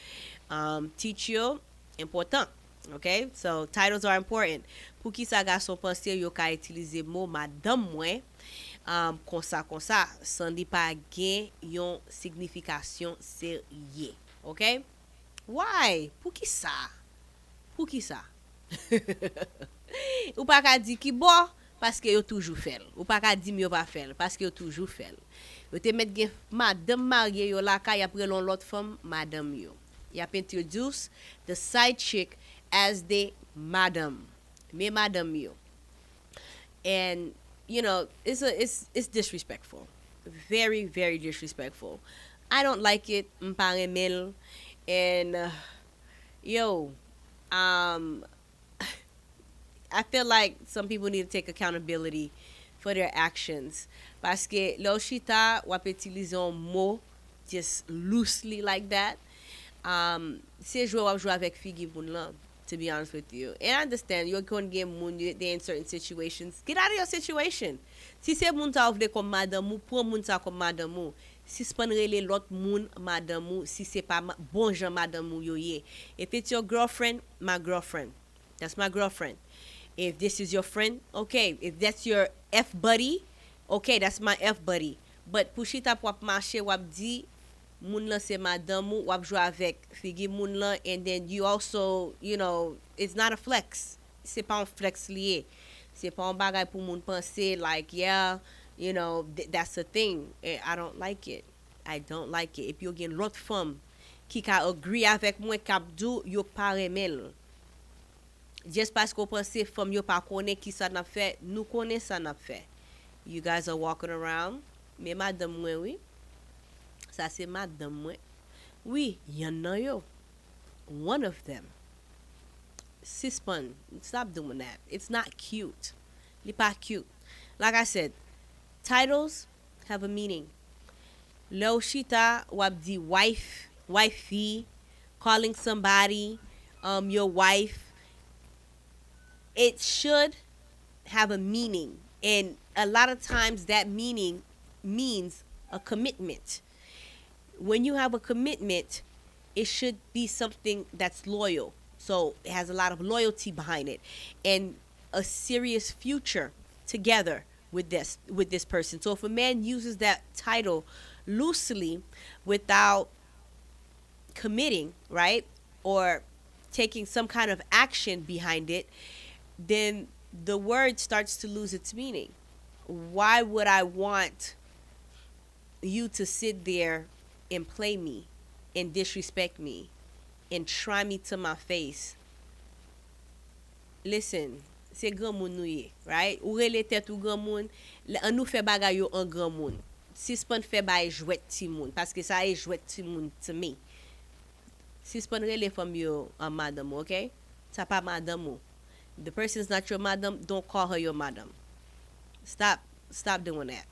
Teachio important. Okay, so titles are important. Pour qui sa garçon pense yo ka utiliser mot madame mwen kon sa sans li pa gen yon signification sérieux. Okay? Why? Pour qui ça? Ou pas ka di ki bo parce que yo toujours fait. Ou pas ka di mi yo pa fait parce que yo toujours fait. Yo te met gen madame mariée yo la ka y après l'autre femme madame yo. Y a introduce the side chick as the madam, me madam yo, and you know it's disrespectful, very very disrespectful. I don't like it, mpare mel, and I feel like some people need to take accountability for their actions. Parce que lo chita wap utilize un mot just loosely like that. Se jouer wap jouer avec figi moun lan. To be honest with you. And I understand you're going to get moun, they're in certain situations. Get out of your situation. Si se moun ta ouvre comme madame ou, pour moun ta comme madame ou, si se pan rele l'autre moun madame ou, si se pa bon jan madame ou yo ye. If it's your girlfriend, my girlfriend. That's my girlfriend. If this is your friend, okay. If that's your F buddy, okay, that's my F buddy. But pou chita pou wap marche wap di, moun la se madame ou wap jwa avec figi moun la, and then you also, you know, it's not a flex. C'est pas un flex lié. C'est pas un bagay pou moun pense like, yeah, you know, that's a thing. I don't like it. I don't like it. If you gen l'autre femme qui ka agree avec moi kap dou, yo pa remel. Just parce qu'on pense femme yo pa connaît qui ça n'a fait, nous connaît ça n'a fait. You guys are walking around, mais madame moi oui. Ça c'est madame moi. Oui, y'en a yo. One of them. Sispon, stop doing that. It's not cute. Li pas cute. Like I said, titles have a meaning. Lo shita wap di wife, wifey, calling somebody your wife. It should have a meaning. And a lot of times that meaning means a commitment. When you have a commitment, it should be something that's loyal. So it has a lot of loyalty behind it and a serious future together with this person. So if a man uses that title loosely without committing, right, or taking some kind of action behind it, then the word starts to lose its meaning. Why would I want you to sit there and play me and disrespect me and try me to my face? Listen, c'est grand moun nou ye, right? Ou rele tèt ou grand moun, an nou fè bagay yo an grand moun. Si s'pan fè bay jouet ti moun, paske sa e jouet ti moun to me. Si s'pan rele fòm yo an madame, okay? Sa pa madame ou. The person's not your madam, don't call her your madam. Stop doing that.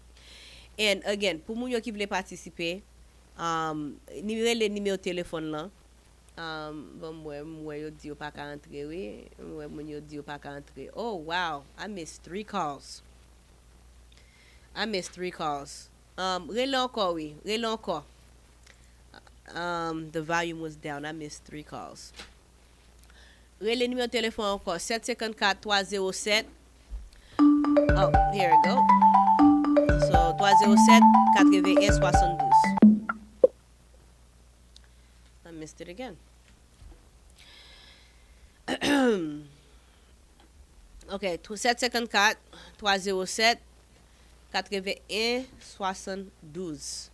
And again, pou moun yo ki vle participe, ni rele numéro téléphone là. Bon moi yo di yo pa ka entre oui. Moi moun yo di yo pa ka entre. Oh wow, I missed 3 calls. Rele encore oui, rele encore. the volume was down. I missed 3 calls. Relais numéro de téléphone encore 754 307. Oh, here we go. So 307 81 72. I missed it again. OK, 754 307 81 72.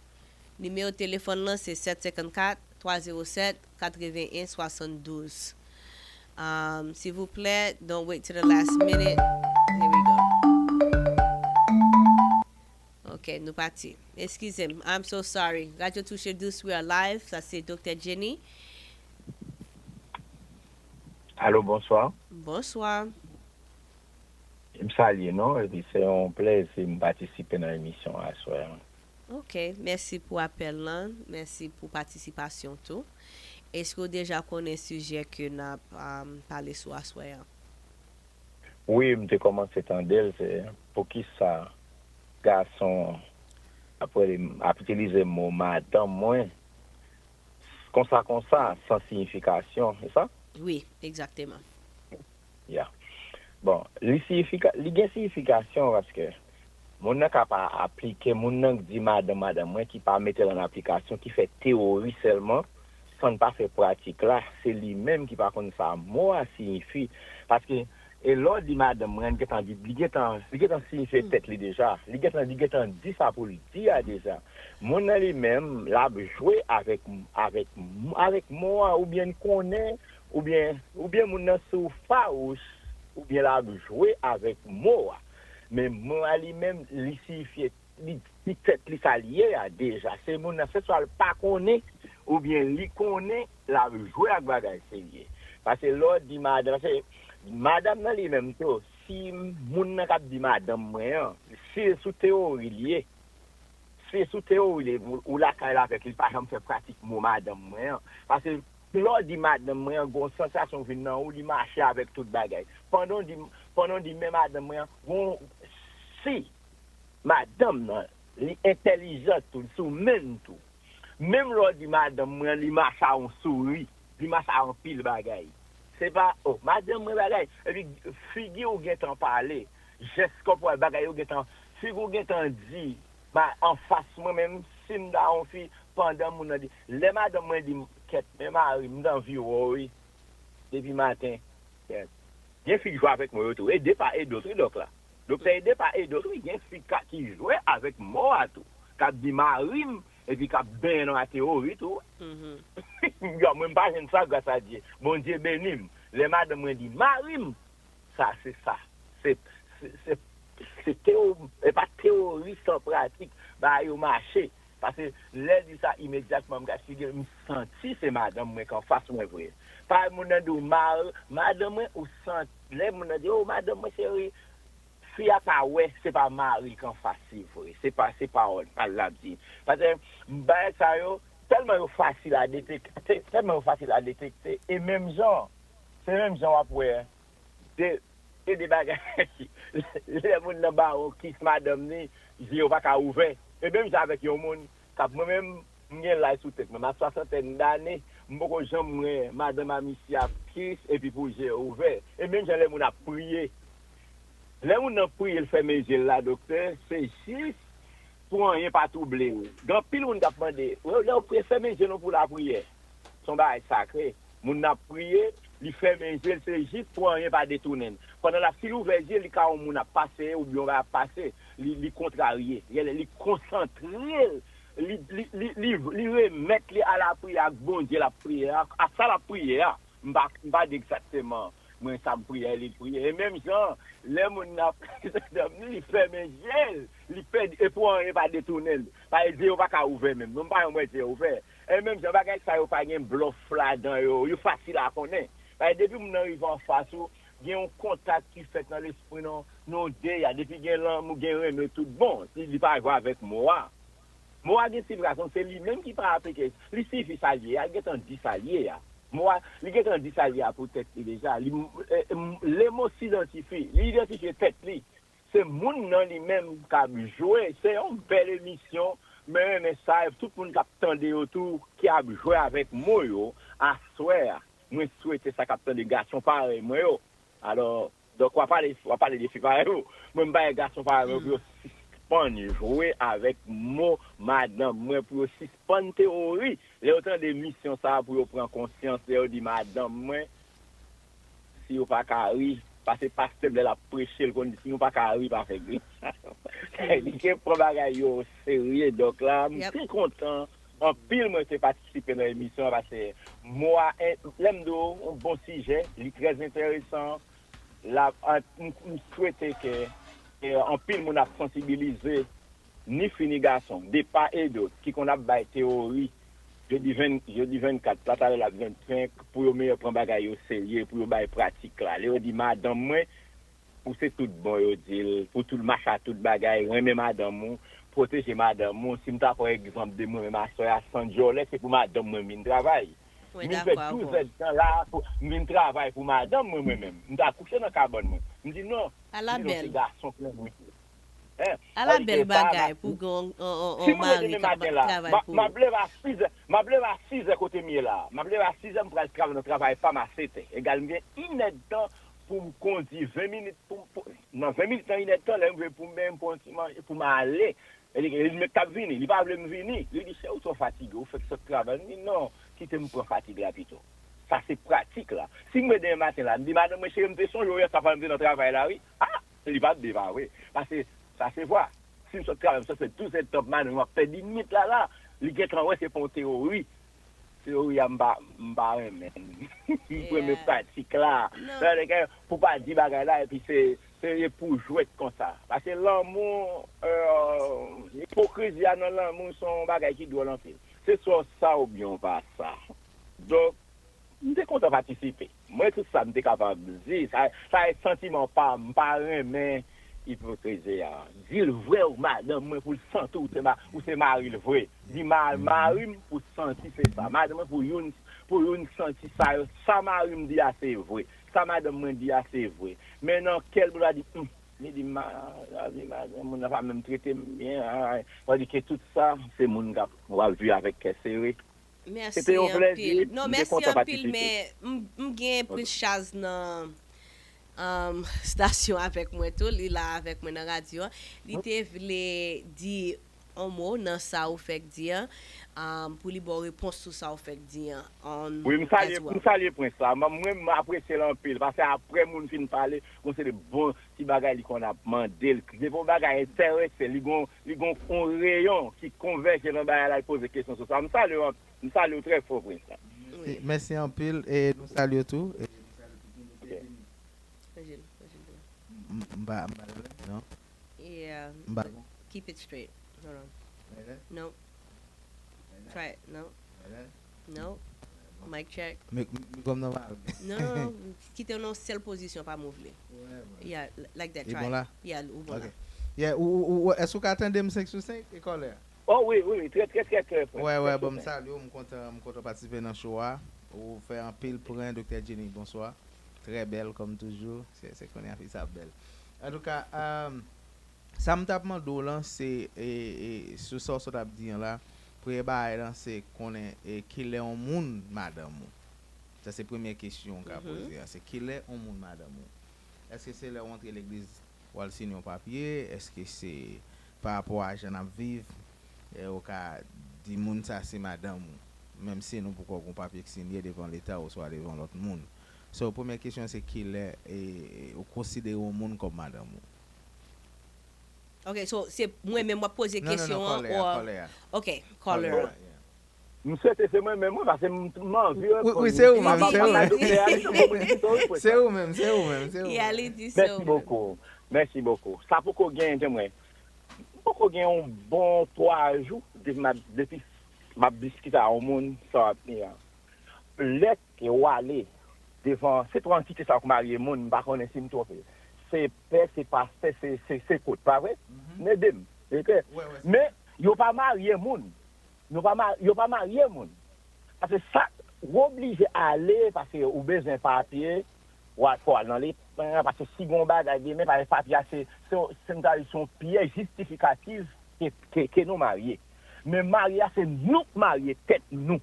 Numéro de téléphone là c'est 754 307 81 72. S'il vous plaît, don't wait till the last minute. Here we go. OK, nous parti. Excusez-moi, I'm so sorry. Radio Touche Douce, we are live. Ça c'est Dr. Jenny. Allô, bonsoir. Bonsoir. Je me salue, non? Et puis c'est un plaisir de participer dans l'émission à soir. OK, merci pour l'appel là. Merci pour la participation tout. Est-ce que vous déjà connaissez le sujet que nous avons parlé sur la soirée? Oui, je commencé à entendre, c'est pour qui ça, garçon, après utiliser le mot madame, moins, comme ça, sans signification, c'est ça? Oui, exactement. Yeah. Bon, il y a une signification parce que mon n'a pas appliqué, mon n'a dit madame, moi qui pas mettre en application, qui fait théorie seulement, sans pas faire pratique là, c'est lui-même qui par contre ça moi signifie parce que et l'autre dit madame moi qui t'en dit il est signifié tête lui déjà il est dit ça pour lui dire déjà mon lui-même l'a joué avec moi ou bien connaît ou bien mon n'a sous farouche ou bien l'a joué avec moi mais moi lui-même il signifie tête lui s'allié déjà c'est mon n'a fait soit pas connaît ou bien li connaît la jouer avec bagage sérieux parce que l'autre dit madame nan li même tout si moun nan k'ap di madame moi c'est sous théorie lié ou la kay avec il pas jamais fait pratique mot madame moi parce que l'autre dit madame moi gon sensation vinn nan ou li marcher avec tout bagage pendant dit même madame moi gon si madame nan li intelligente tout sous même tout même l'autre dit madame moi li marche à un souris li marche à un pile bagaille c'est pas oh madame moi bagaille et puis figure ou gen parler geste comme pour bagaille ou gen figure ou gen dit bah en face moi même si m'da on fi pendant mon dit les madame moi dit quête même mari m'dan vie oui depuis matin bien fille joue avec moi tout et pas et d'autres donc là donc c'est aider pas et d'autres il y a fille qui joue avec moi tout qui dit mari et puis qu'a ben dans la théorie tout yo même pas une ça grâce à Dieu bon Dieu béni les madame me dit marim ça c'est théorie et pas théorie sans pratique bah yo marché parce que les dit ça immédiatement me senti c'est madame moi qu'en face moi vrai pas mon dit madame moi ou sent les mon dit oh madame moi chérie fille a pas ouais c'est pas mari qu'en face c'est pas on pas la dit parce que bah ça yo tellement facile à détecter et même genre c'est même genre après des bagages les monde là bas qui madame ni j'ai pas ouvert et même avec yo monde cap moi même m'en là sous tête ma 60 d'années m'boko jamais madame a mis à kiss et puis pour j'ai ouvert et même j'ai les monde a prier les monde a prier il fait mes yeux là docteur c'est 6 pour rien pas troubler grand pile on t'a demandé là préfère mes yeux pour la prière son bail sacré mon a prié il fait mes yeux c'est juste pour rien pas détourner pendant la file ouvert yeux il ka on a passé ou bien on va passer il contrarier il concentrer li remettre à la prière bon Dieu la prière à ça la prière pas exactement moi ça me prière les prières et même genre les mon a il fait mes yeux il fait et pour rien pas détourner pas dire on va ka ouvert même pas moi c'est ouvert et même ça bagage ça pas gain bluff là dedans yo facile à connaître depuis mon arrive en face il y a un contact qui fait dans l'esprit non il y a depuis gain l'amour gain tout bon il pas voir avec moi gain situation c'est lui même qui pas appliquer lui suffit s'allier il est en 10 alliés moi il est en 10 alliés pour tête déjà les mots s'identifient l'identifier tête lui c'est moun nan lui même qui a joué c'est une belle émission mais ça, tout le monde qui attendait autour, qui a joué avec moi, à soir, moi, souhaite ça captain des garçons pareil, moi, alors, donc, on va parler des filles pareil, moi, je vais garçons pareil, pour jouer avec moi, madame, moi, pour suspendre théorie, les autant de missions, ça, pour prendre conscience, et dit, madame, moi, si vous pas carré, parce que pasteur de la prêcher, le condition, si vous pas carré, pas fait gris. Il y a pour bagaille au sérieux, donc là, je suis content. En pile, moi, j'ai participé dans l'émission parce que moi, l'aime un bon sujet, il est très intéressant. Là, je souhaitais que, en pile, on a sensibilisé ni fini garçon, des pas et d'autres, qui qu'on a bail théorie, jeudi 24, là, t'as la 25, pour mieux prendre bagaille au sérieux, pour bail pratique là. Là, on dit, madame, moi, pour c'est tout bon, yo dit, pour tout le machin, tout bagaille, moi, même madame, protéger madame, si m'ta par exemple de moi, ma soeur à $100, c'est pour madame, moi, mine travail. Oui, d'accord. Je fais 12 ans là, pour mine travail pour madame, moi, même. M'ta couché dans carbone, moi. Me dit non. À la belle. Garçon, à la belle bagaille pour qu'on mari travaille pour. Ma blève à 6 heures côté mieux là. Ma blève à 6 heures pour travailler dans travail pas ma c'était. Également inédit pour me conduire 20 minutes non 20 minutes inédit là pour même pour m'aller. Il me tape venir, il pas veut me venir. Il dit c'est où sont fatigué, vous faites ce travail. Non, quittez me pour fatiguer là plutôt. Ça c'est pratique là. Si me demain matin là, me dit madame monsieur me son jour ça va me dans travail là oui. Ah, il va débat oui parce que ça se voit. Si je travaille, ça fait tout cette top man, on va faire 10 minutes là. Le gars, c'est pour théorie. Théorie, me pratique là. Pour pas dire bagaille là, et puis c'est pour jouer comme ça. Parce que l'amour, l'hypocrisie dans l'amour, sont bagaille qui doit l'enfer. C'est soit ça ou bien pas ça. Donc, je suis content de participer. Moi, tout ça, je suis capable de dire. Ça est sentiment pas mais hypocrisie. Dis le vrai ou madame, moi pour le sentir ou c'est mari le vrai. Dis mari pour sentir c'est ça. Madame pour une sentir ça. Ça mari me dit assez vrai. Ça madame me dit assez vrai. Maintenant, quel doit dire il dit madame, on n'a pas même traité bien. On dit que tout ça, c'est mon gars. On va vivre avec sérieux. Merci un pile. Non, merci un pile, mais m'gain plus chance dans station avec moi tout, il là avec moi dans radio. Il te voulait dire un mot dans ça ou fait dire pour lui bonne réponse sur ça ou fait dire oui, me salue pour ça. Moi m'apprécie l'empile parce que après moun fin parler, on c'est des bons petits bagages qu'on a demandé, des bons bagages intéressants, ils gon un rayon qui converge dans bagages là poser questions sur ça. Me salue très fort pour ça. Oui. Merci en pile et nous saluons tout. No. Yeah. Keep it straight. Hold on. No. Try it. No. No. Mic check. Comme normal. No. Quitte une seule position, pas mouver. Yeah, like that. Try. Bon yeah, ou bon okay. Yeah, est-ce que vous attendez 5 sur 5 école? Oh oui, très. Ouais, bon, salut, je suis content de participer dans le show. Ou faire un pile pour un docteur Jenny, bonsoir. Très belle comme toujours, c'est qu'on a fait ça belle. En tout cas, ça me tape mon dos là, c'est ce sort ça t'a dit là, pour là c'est qu'on est qu'il est un monde madame. Ça c'est première question qu'a posé, c'est qu'il est un monde madame. Est-ce que c'est là rentrer l'église ou le signer un papier, est-ce que c'est par rapport à gens à vivre au cas dit monde ça c'est madame même si nous pourquoi un papier qui signé devant l'état ou soit devant l'autre monde. So, première question, c'est qu'il est considéré au monde comme madame. Ok, so c'est moi-même moi poser question. Non, ok, caller. C'est moi-même, parce que moi, oui, c'est vous-même. C'est vous-même. Merci beaucoup. Ça pour qu'on gagne, un bon 3 jours depuis ma biscuit à au monde, ça va l'être et aller. Devant cette entité ça marié monde pas connaît si me trompe c'est père c'est pasteur c'est côte pas vrai nedem mais yo pas marié monde yo pas marié monde parce que ça obligé à aller parce que ou besoin papier ou quoi dans les parce que si gon bagage mais par papier c'est son pièce justificative que nous mariés Mais mariage, c'est nous qui marions, tête nous.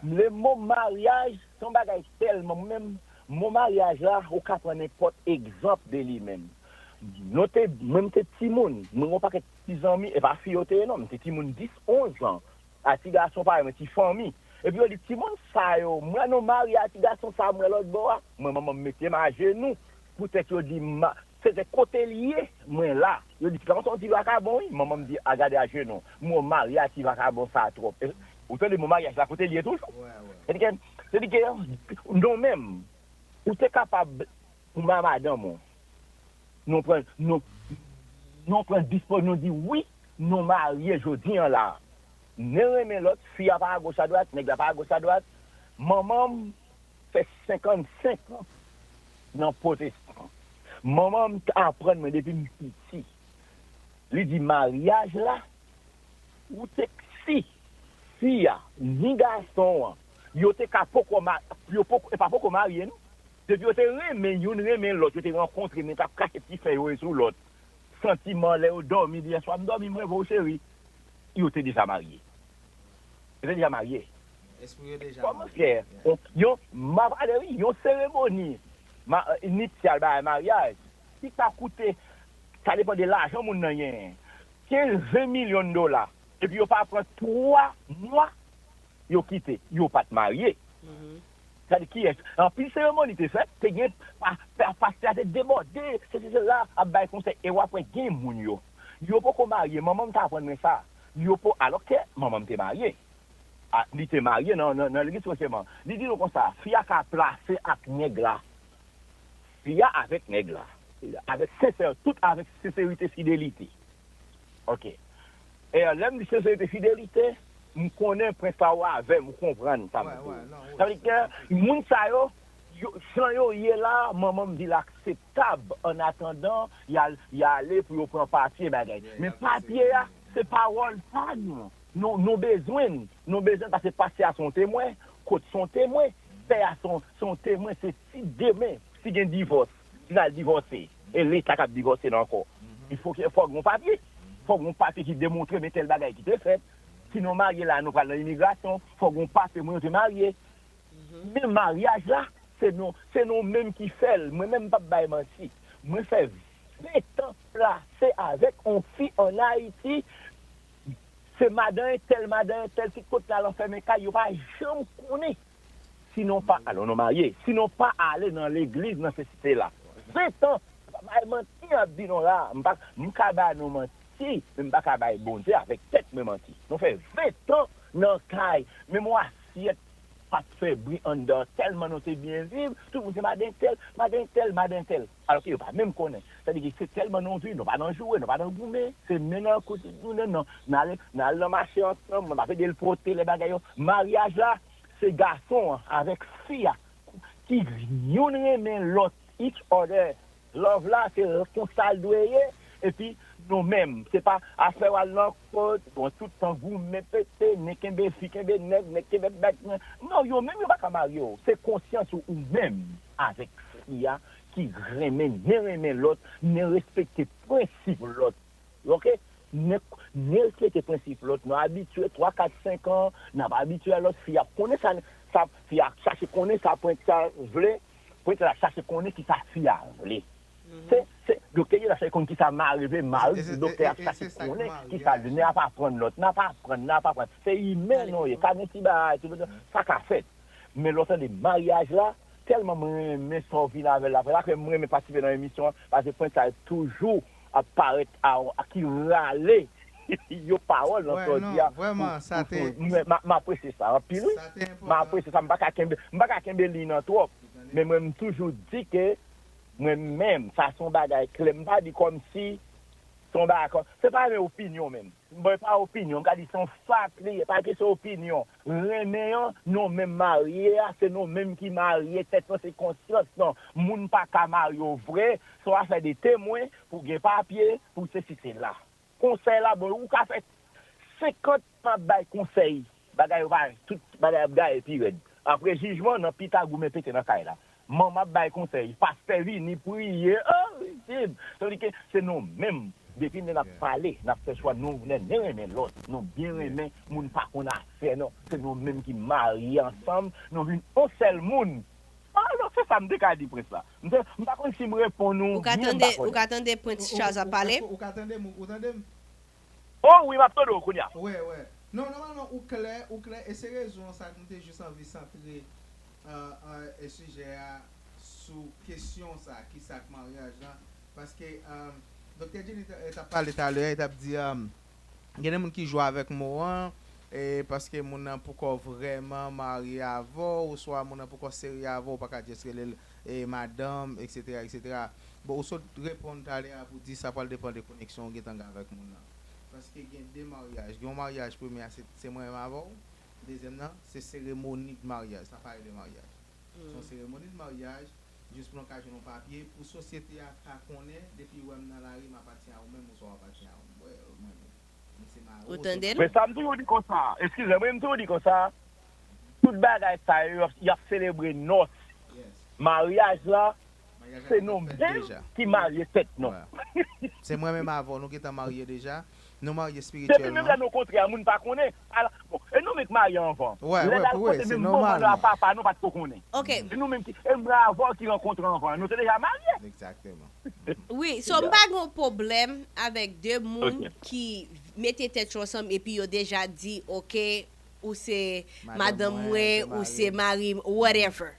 Le mot mariage, son bagage tellement même, mon mariage là, on peut prendre n'importe exemple de lui-même. Notez, même tes petits moun, nous n'avons pas que petits amis, et pas filles, non, mais tes petits moun 10, 11 ans. À petits garçons, pas, mais petits familles. Et puis, les petits moun, ça, yo, moi, non, marié, à petits garçons, ça, moi, l'autre bois, moi, maman, mettez ma genou, peut-être, yo dit, c'est côté lié, moi, là. Yo dit, quand on dit, vacabon, maman me dit, à garder à genou. Moi, marié, à petits vacabon, ça, trop. Autant de mon mariage, là, côté lié toujours. C'est-à-dire que, nous-mêmes, ou t'es capable, pour ma madame, nous prenons disposition, nous dit oui, nous mariés, je dis là. Ne remet l'autre, fille à pas à gauche à droite, nègre à pas à gauche à droite. Maman fait 55 ans dans le protestant. Maman apprend depuis petit. Lui dit mariage là, ou t'es si, fille, ni garçon, yo t'es capable de pas pour marier nous. Depuis que tu remets l'autre, tu te rencontres, tu as caché petit fait sur l'autre. Sentiment, là, dormi, dire, soit dormi, moi, vos chéris. Ils étaient déjà mariés. Ils étaient déjà mariés. Comment faire? Ils ont une cérémonie initiale de mariage. Si ça coûte, ça dépend de l'argent, mon n'a 15-20 millions de dollars. Et puis, ils n'ont pas pris 3 mois, ils ont quitté. Ils n'ont pas marié. C'est-à-dire qui est en plus cérémonie t'es faite t'es bien pasteur t'es débordé c'est là à bail conseil et après gain moun yo pas qu'on marié maman t'a apprendre ça yo pas alors que maman t'es marié il t'es marié non l'église forcément il dit comme ça fille a placé avec nègre là fille avec nègre là avec sincère tout avec sincérité fidélité OK et l'aime de sincérité fidélité je connais prince avec je comprends ça ça veut dire que moun sa yo Jean y est là maman me dit l'acceptable en attendant il y a aller pour prendre papier bagage mais papier c'est parole pas nous nos besoins parce que passer à son témoin côté son témoin faire à son témoin c'est si demain si il y a un divorce il a divorcé et l'état a divorcé encore il faut un papier qui démontre mais tel bagage qui était fait. Si nous mariés là, nous parlons de l'immigration, il faut qu'on passe pour nous marier. Mais le mariage là, c'est nous mêmes qui faisons. Moi-même, pas de menti. Moi, je fais 20 ans placé avec une fille en Haïti. C'est madame, tel, qui côté là, l'enfermé, il n'y a pas jamais connu. Sinon pas, alors nous mariés. Sinon pas aller dans l'église, dans cette cité-là. 20 ans, pas mentir, dit non là, je ne peux pas nous mentir. Si, même pas qu'à bailler bon Dieu avec tête me menti. Nous fait 20 ans dans caille. Mais moi si pas fait bruit en dedans tellement nous c'est bien vivre, tout le monde c'est madin tel. Alors qu'il pas même connaît. C'est-à-dire que c'est tellement non vu, nous pas dans jouer, nous pas dans goumer, c'est maintenant côté non, dans marché ensemble, on va faire des poter les bagailles. Mariage là, c'est garçon avec fille qui yon remet l'autre each other. Love là c'est constat doué et puis nous-mêmes, c'est pas affaire à l'encore, tout le temps vous mettez, n'est-ce non, yo même pas marié, c'est conscience ou même avec Sia qui remet l'autre, ne respecte principe l'autre. OK? Ne respecte principe l'autre, nous habitués 3 4 5 ans, n'a pas habitué à l'autre fille, connaît ça fille chercher connaît ça point ça veut, point ça chercher connaît qui ça fille veut. C'est docteur il a fait comme qui ça m'est arrivé mal docteur ça connaît qui ça n'a pas prendre l'autre n'a pas prendre c'est humain non il quand petit ba ça qu'a fait mais l'autre des mariages là tellement me sauver avec la là que moi me participer dans l'émission parce que point ça toujours apparaître à qui râler yo parole dans dire vraiment ça t'est m'apprécier ça en pile m'apprécier ça m'pas kembe li nan trop mais moi toujours dit que moi-même, ça son bagage, je ne pas dit comme si son bagage, c'est pas une opinion même. Pas opinion, je dis son fact, pas que son opinion. Reméant, nous même mariés, c'est nous même qui mariés, peut-être c'est conscience, non. Moun pas qu'à marier au vrai, soit faire des témoins pour gagner papier, pour ceci, c'est là. Conseil là, bon, ou qu'a fait 50 bagage conseil, bagage, tout bagage, et puis après jugement, non, pita goumé pété dans la là. Maman bail conseil pasteur ni prier c'est-à-dire que c'est nous même Depuis nous avons parlé, nous avons fait choix, nous aimer l'autre, nous bien aimer, nous pas qu'on a fait, non, c'est nous-mêmes qui mariés ensemble, nous venons un seul monde. Alors, c'est ça, je me dis pour ça. Je ne sais pas si je réponds nous. Vous attendez Prince Charles à parler? Vous attendez? Oh oui, ma photo, Kounia. Ouais. Non, normalement, ou clair, et c'est raison, ça nous était juste envie de centrer un sujet sous question, ça, qui ça, mariage, là. Parce que, Dr. Jenny t'a parlé tout à l'heure, il t'a dit, il y a des gens qui jouent avec moi, et parce que mon n'a pourquoi vraiment marié avant, ou soit mon n'a pourquoi sérieux avant, pas qu'à dire et madame, etc. Bon, aussi répondre tout à l'heure pour dire ça va dépendre des connexions qui sont avec mon. Parce qu'il y a deux mariages. Il y a un mariage premier, c'est moi avant. Deuxième, c'est cérémonie de mariage. Ça parle de mariage. C'est une cérémonie de mariage, juste pour l'occasion de papier, pour la société à connaître, depuis où dans la rue, m'appartient à vous-même, ou soit appartient à vous. Vous entendez? Mais ça me dit comme ça. Excusez-moi, je me dis comme ça. Tout le bagage, ça, il a célébré notre mariage là. C'est nous qui marions tête, non. C'est moi-même avant, nous qui sommes mariés déjà. Nous mariés Depuis spirituellement. même là, nous contraires, nous ne pas connaître. Bon, et nous même mariés avant. Ouais, c'est normal. Papa, nous pas connaître. OK. Et nous même qui avant qui rencontrent enfant, nous sommes déjà mariés. Exactement. Oui, so pas un problème avec deux monde qui mettaient tête ensemble et puis ils ont déjà dit OK ou c'est madame ouais ou c'est Marie whatever.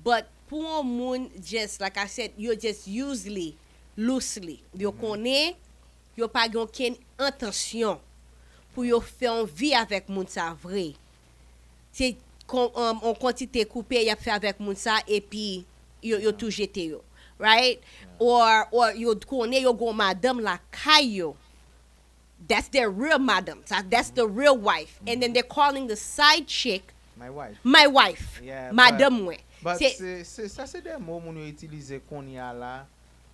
But pour un monde just like I said, you just usually loosely. You connaît, you pas aucune intention pour you faire une vie avec moun ça vrai. C'est en quantité coupée y a fait avec moun ça et puis you tout jeté yo. Right? Or you connaît yo go madame la kayo. That's their real madam. That's the real wife. And then they're calling the side chick my wife. Yeah, madame ouais. But c'est des mots qu'on utilise qu'on y a là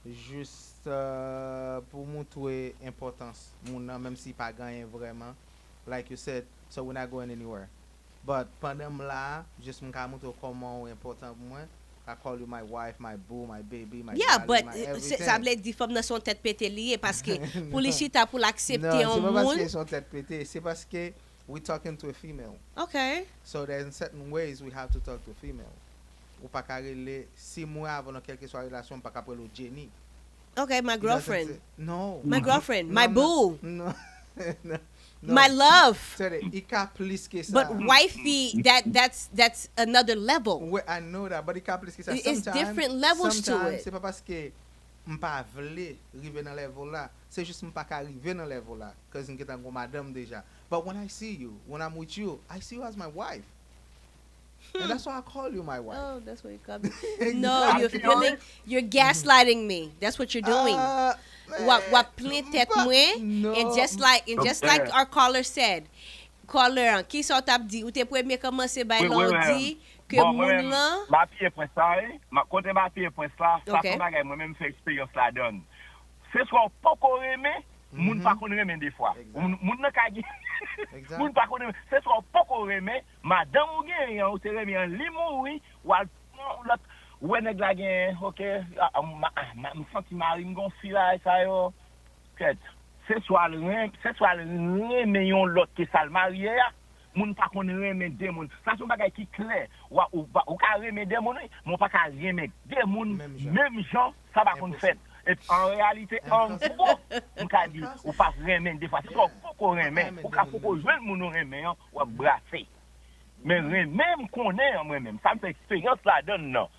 juste pour montrer importance même si pas gagné vraiment. Like you said, so we're not going anywhere. But pendant là, juste m'ka montrer comment important pour moi. I call you my wife, my boo, my baby, my yeah, darling, but my everything. ça veut dire femmes dans son tête pété lié parce que pour les chita pour l'accepter en monde. Non, c'est pas parce qu'ils monde. sont tête pété, c'est parce que we're talking to a female. Okay. So there's certain ways we have to talk to a female. Ou pas carrément 6 mois avant quelque soit relation pas qu'après le Jenny. Okay, my girlfriend. No. My girlfriend, my boo. No. My love. But wifey, that's another level. I know that, but it's different levels to it. C'est pas parce que m'pas vle arriver dans level là, c'est juste m'pas arriver dans level là cause m'étant comme madame déjà. But when I see you, when I'm with you, I see you as my wife. And that's why I call you my wife. Oh, that's what you call me. No, you're gaslighting me. That's what you're doing. What plein tête moi and just like our caller said. Caller, qui sont t'a dit ou t'es premier commencer by lundi que moun là. Ma fille point ça, ma côté ma fille point ça, ça son bagay moi même fait expérience la donne. C'est ce qu'on pas aimer, moun pas connaît même des fois. Moun nan ka moun pas connaît, c'est ce qu'on pas aimer, madame ou gen ou te remet en limou oui, ou l'autre ouais nèg la gen, OK, me senti mari m'gon fila ça yo. C'est soit le meillon l'autre que ça le marié moun pas connait remet deux moun. Ça son bagay qui clair. Ou ka remet deux moun, mon pas ka remet deux moun même gens, ça va qu'on fait. Et en réalité en gros, on ka dit ou pas remet des fois, c'est pas faut remet, ou ka faut joindre moun remet ou brasser. Mais même connaît moi-même, ça me fait expérience la donne non.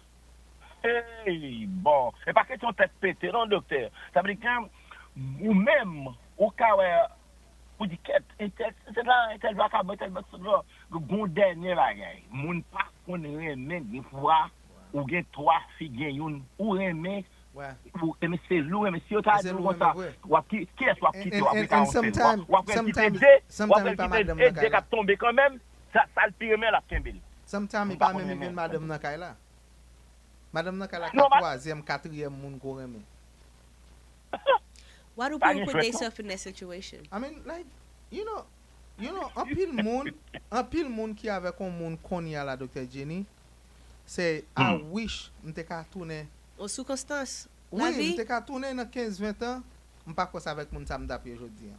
Hey, bon, et pas question tête pété non docteur. Ça veut dire que ou même au cas où dit que c'est là tel va ka tel va là gon dernier bagay moun pas connaît même des fois ou gen trois filles gen une ou remet ou mais c'est lourd mais si on t'a dit comme ça ou qui est-ce ou quitter sometimes pas madame dès qu'a tomber quand même ça le pire mais la kembel sometimes pas même madame nan kay là madame nan kay là 3e 4e moun ko remet. Why do people put themselves in that situation? I mean, like, you know, un pile monde qui avec un monde connait à la docteur Jenny, c'est I wish m'te ka tourner aux circonstances. Oui, m'te ka tourner dans 15-20 ans m'pas quoi ça avec moun ça m'dapé aujourd'hui.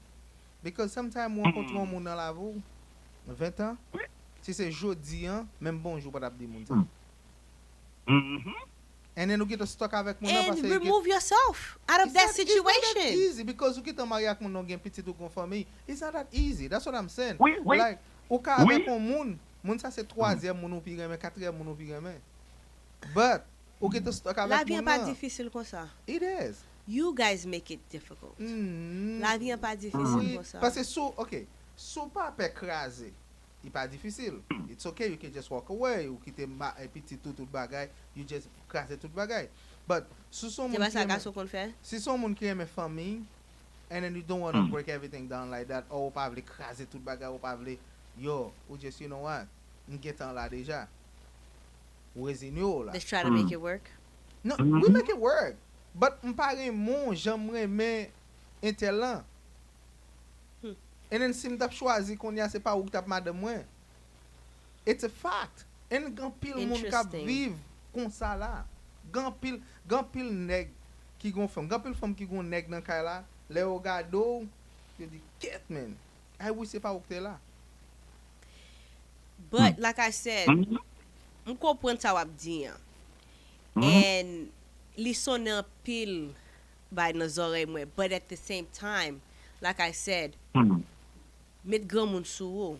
Because sometimes on rencontre un moun dans la vie 20 ans. Si c'est jodi même bonjour pas d'abdi moun ça. And then you get stuck avec moun and remove yourself out of that situation. It's not that easy because you get marié avec moun gen petit ou kon famille. It's not that easy. That's what I'm saying. Oui. Like ou ka avec un moun ça c'est troisième moun ou pi remen, quatrième moun ou pi remen. But ou get stuck avec moun. La vie est pas difficile comme ça. It is. You guys make it difficult. La vie est pas difficile comme ça. Parce que so pas écraser. C'est pas difficile. It's okay, you can just walk away. Ou quitter petit tout bagay, you just craser tout bagay. But si son moun qui aime famille, and then you don't want to break everything down like that, ou pas vle craser tout bagay, ou pas vle, yo, ou just, you know what, m'get an là déjà. Ou résigno là. Let's try to make it work. No, we make it work. But m'pare mon, j'aimerais mais intelligent. And then si m'tap choisi qu'on y a c'est pas ou tap madame moi. It's a fact. And gan pile moun k'ap vive comme ça là. Gan pile nèg qui gon femme, gan pile femme qui gon nèg dans kay là. Le ou gado, you di get man. I wish c'est pas ou t'es là. But like I said, m comprend ça wap di. And li sonne pile by nos oreilles moi, but at the same time, like I said, met grand moun sou.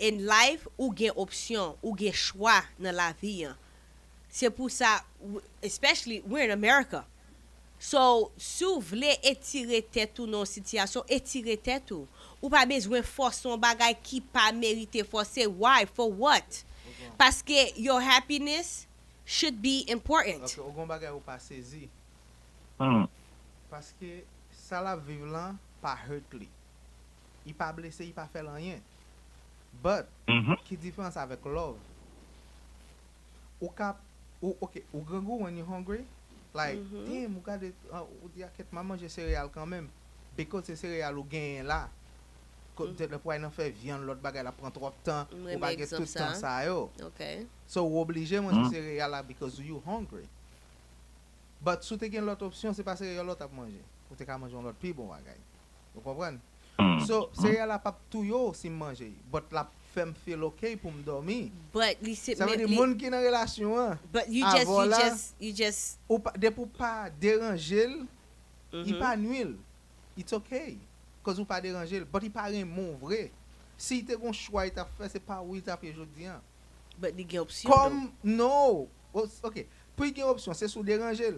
In life, ou gen option, ou gen choix dans la vie. C'est pour ça, especially we're in America. So, si vous voulez étirer tête ou non situation, étirer tête ou pas besoin forcer un bagay qui pas mérité forcer. Why? For what? Parce que your happiness should be important. Okay, ou gon bagay ou pas saisi. Parce que ça la vive là pas hurt li. Il pas blessé, il pas fait rien. But qui différence avec love? Ou grand goût when you hungry, like damn, ou gade ou di aket maman manger céréales quand même because c'est céréales ou gain là. Quand le poids n'en fait viande l'autre bagay la prend trop de temps, ou pas get tout le temps ça yo. Okay. So ou obligé manger céréales là because you hungry. But si tu as l'autre option, c'est pas céréales l'autre à manger. Ou tu as manger l'autre plus bon bagay. Vous comprenez? So, céréales la pas tout yo si manger, but la femme feel okay pour me dormir. But listen, ça veut dire monde qui dans relation but you just ou pas de pour pas déranger, il pas nuil. It's okay. Cause ou pas déranger, but il pas un mon vrai. Si tu as un choix, il t'a fait c'est pas oui t'a fait aujourd'hui. But il y a option. Comme no. OK. Pour il y a option, c'est sous déranger.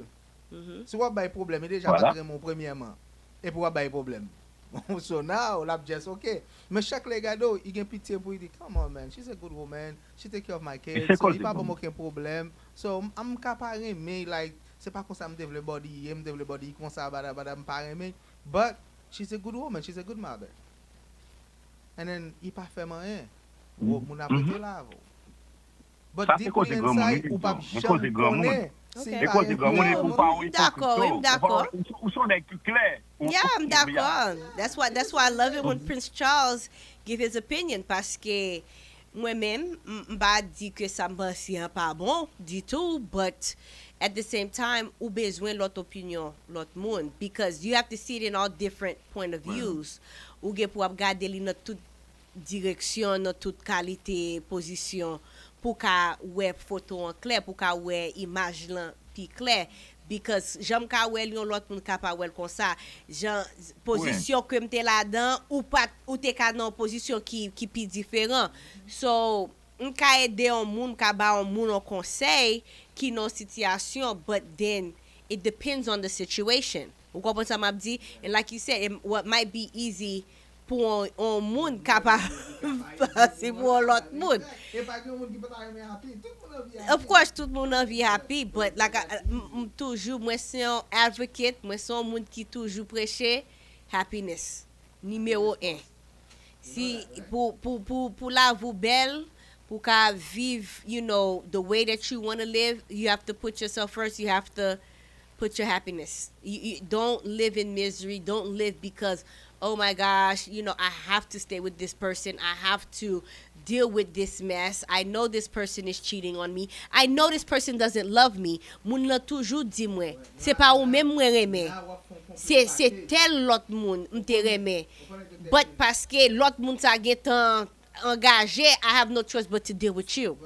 Si vous avez un problème, déjà pas mon premièrement. Et pour avoir un problème. So now, I'm just okay. Mais chaque les gars, il a pitié pour dire, come on man, she's a good woman, she take care of my kids, so il pas aucun problème. So I'm capable mais like c'est pas comme ça me développe body, comme ça me parle mais but she's a good woman, she's a good mother. And then il pas fait rien. Mon apprêté là. But deep inside, ou pas jamais connaît. D'accord. Yeah, I'm d'accord. That's why I love it when Prince Charles give his opinion parce que moi-même m'ba dit que ça me pas bon du tout, but at the same time ou besoin l'autre opinion, l'autre monde because you have to see it in all different point of views. Ou gen pour regarder li dans toute direction, dans toute qualité, position. Pour ka wè photo en clair, pour ka wè image lan pi clair because j'aime ka wè yon l'autre moun ka pa wè comme ça, genre position que m'te là-dedans ou pas ou te ka dans position qui pi différent. So m'ka aider un moun ka ba un moun un conseil qui non situation but then it depends on the situation. Vous comprenez ça m'a dit? And like you said, what might be easy pour un monde capable c'est pour l'autre monde. Of course tout le monde a vie happy but like toujours moi c'est un advocate, moi c'est un monde qui toujours prêcher happiness numéro 1. Si pour la vous belle pour qu'à vivre, you know, the way that you want to live, you have to put yourself first, you have to put your happiness. You don't live in misery, don't live because oh my gosh, I have to stay with this person. I have to deal with this mess. I know this person is cheating on me. I know this person doesn't love me. Moun la toujours di mwen, c'est pas ou même mwen reme. C'est tel l'autre moun m'te reme. But parce que l'autre moun sa gen tan engagé, I have no choice but to deal with you.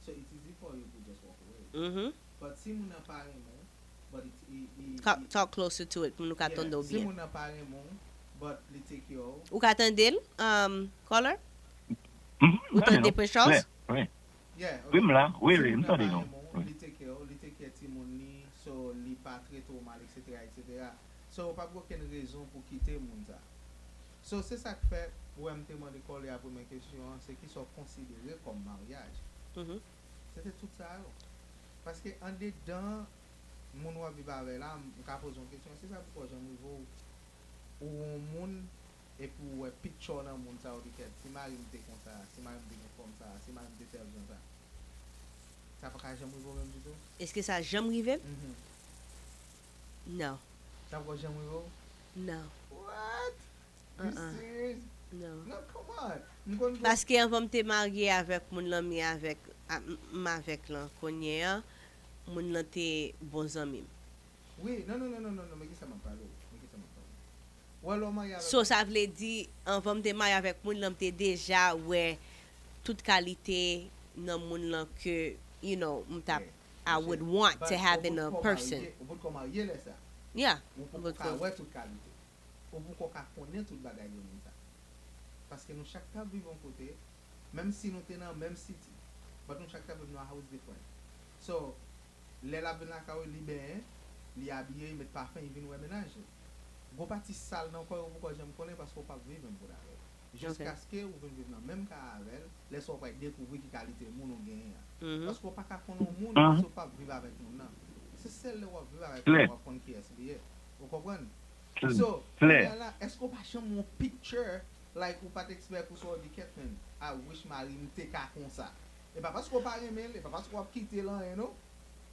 So it's easy for you to just walk away. Mm-hmm. But si moun nan pare moun, but Talk closer to it. Moun ka tande ou si bien. moun nan pare moun, but li take yo. Ou ka tande caller? Ou tande Precious? Oui. Yeah. Oui, m'la. Oui, m'tande non. Li take care ti moun ni, so li pa très trop mal, etc. So pas aucune raison pour quitter moun ça. So c'est ça que fait pour me demander caller la première question, c'est qu'ils sont considérés comme mariage. Mm-hmm. C'était tout ça. Parce que en dedans, mon wa vivre avec là, on pose une question, c'est ça pourquoi j'aime niveau ou moun et pour picture dans moun ça ou si mari me comme ça, si mari me comme ça, si mari me faire comme ça. Ça pas j'aime niveau même du tout. Est-ce que ça jamais arrivé? Mm-hmm. Non. Ça pas j'aime niveau? Non. What? You serious? Non. No, come on. Parce que on va me marier avec mon ami avec là connait mon là t'es bons amis. Oui, non, mais qui ça m'a parlé? So ça veut dire on va me marier avec mon là t'es déjà ouais toute qualité dans mon là que I would want to have in a person. Yeah. Parce que nous chaque temps vivons côté, même si nous sommes dans le même city, mais nous chaque temps vivons dans un house different. So, les la vient à libérer, les habiller, mettre parfum, ils viennent ménager. Vous parti sale dans quoi pourquoi j'aime connaître parce qu'on pas vivre pour la jusqu'à ce que vous vivez dans le même cas avec, laissez vous pas découvrir qui qualité mon on gagne. Parce qu'on pas qu'à connaître monde, parce qu'on pas vivre avec nous non. C'est celle là où vivre avec nous on connaît qui est. Vous comprenez? So, là, est-ce qu'on pas chambre mon picture like ou pas t'expert pour soit du Catherine. I wish Marie m'était qu'à comme ça. Et pas parce qu'on pas aimer, et pas parce qu'on quitter là, you know.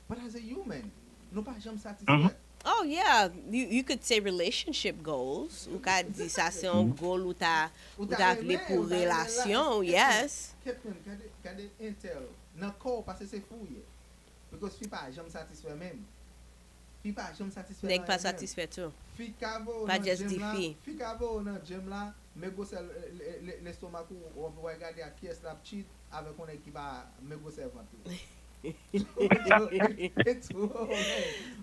But as a human, nous pas jamais satisfait. Oh yeah, you could say relationship goals. Ou ka di ça c'est un goal ou ta vle pour relation, yes. Catherine, regardez intel, nan corps parce que c'est fouillé. Because fi pas jamais satisfait même. Fi pas jamais satisfait. Nèg pas satisfait tout. Fi kavo pas just di fi. Fi kavo nan gym là. Mais gosser l'estomac on va regarder à qui est la petite avec on qui va me gosser ventre.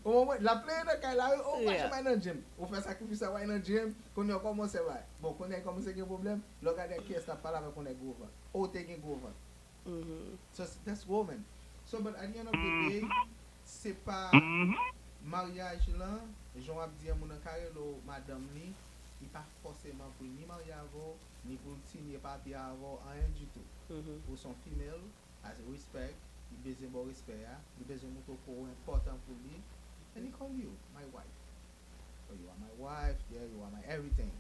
Au moment la pleine de là on va jamais dans gym. On fait sacrifice à dans gym qu'on a commencé va. Bon qu'on a commencé un problème, regarder qui est la parle avec on est gros ventre. Oh t'es gros ventre. So that's woman. So but at the end of the day c'est pas mariage là, j'en a dit à mon carrelo madame ni il pas forcément pour ni marier avant, ni pour signer papier avant, rien du tout. Pour son femelle, as a respect, il besoin de respect, il besoin de pour important pour lui, and he call you my wife. So you are my wife, yeah, you are my everything.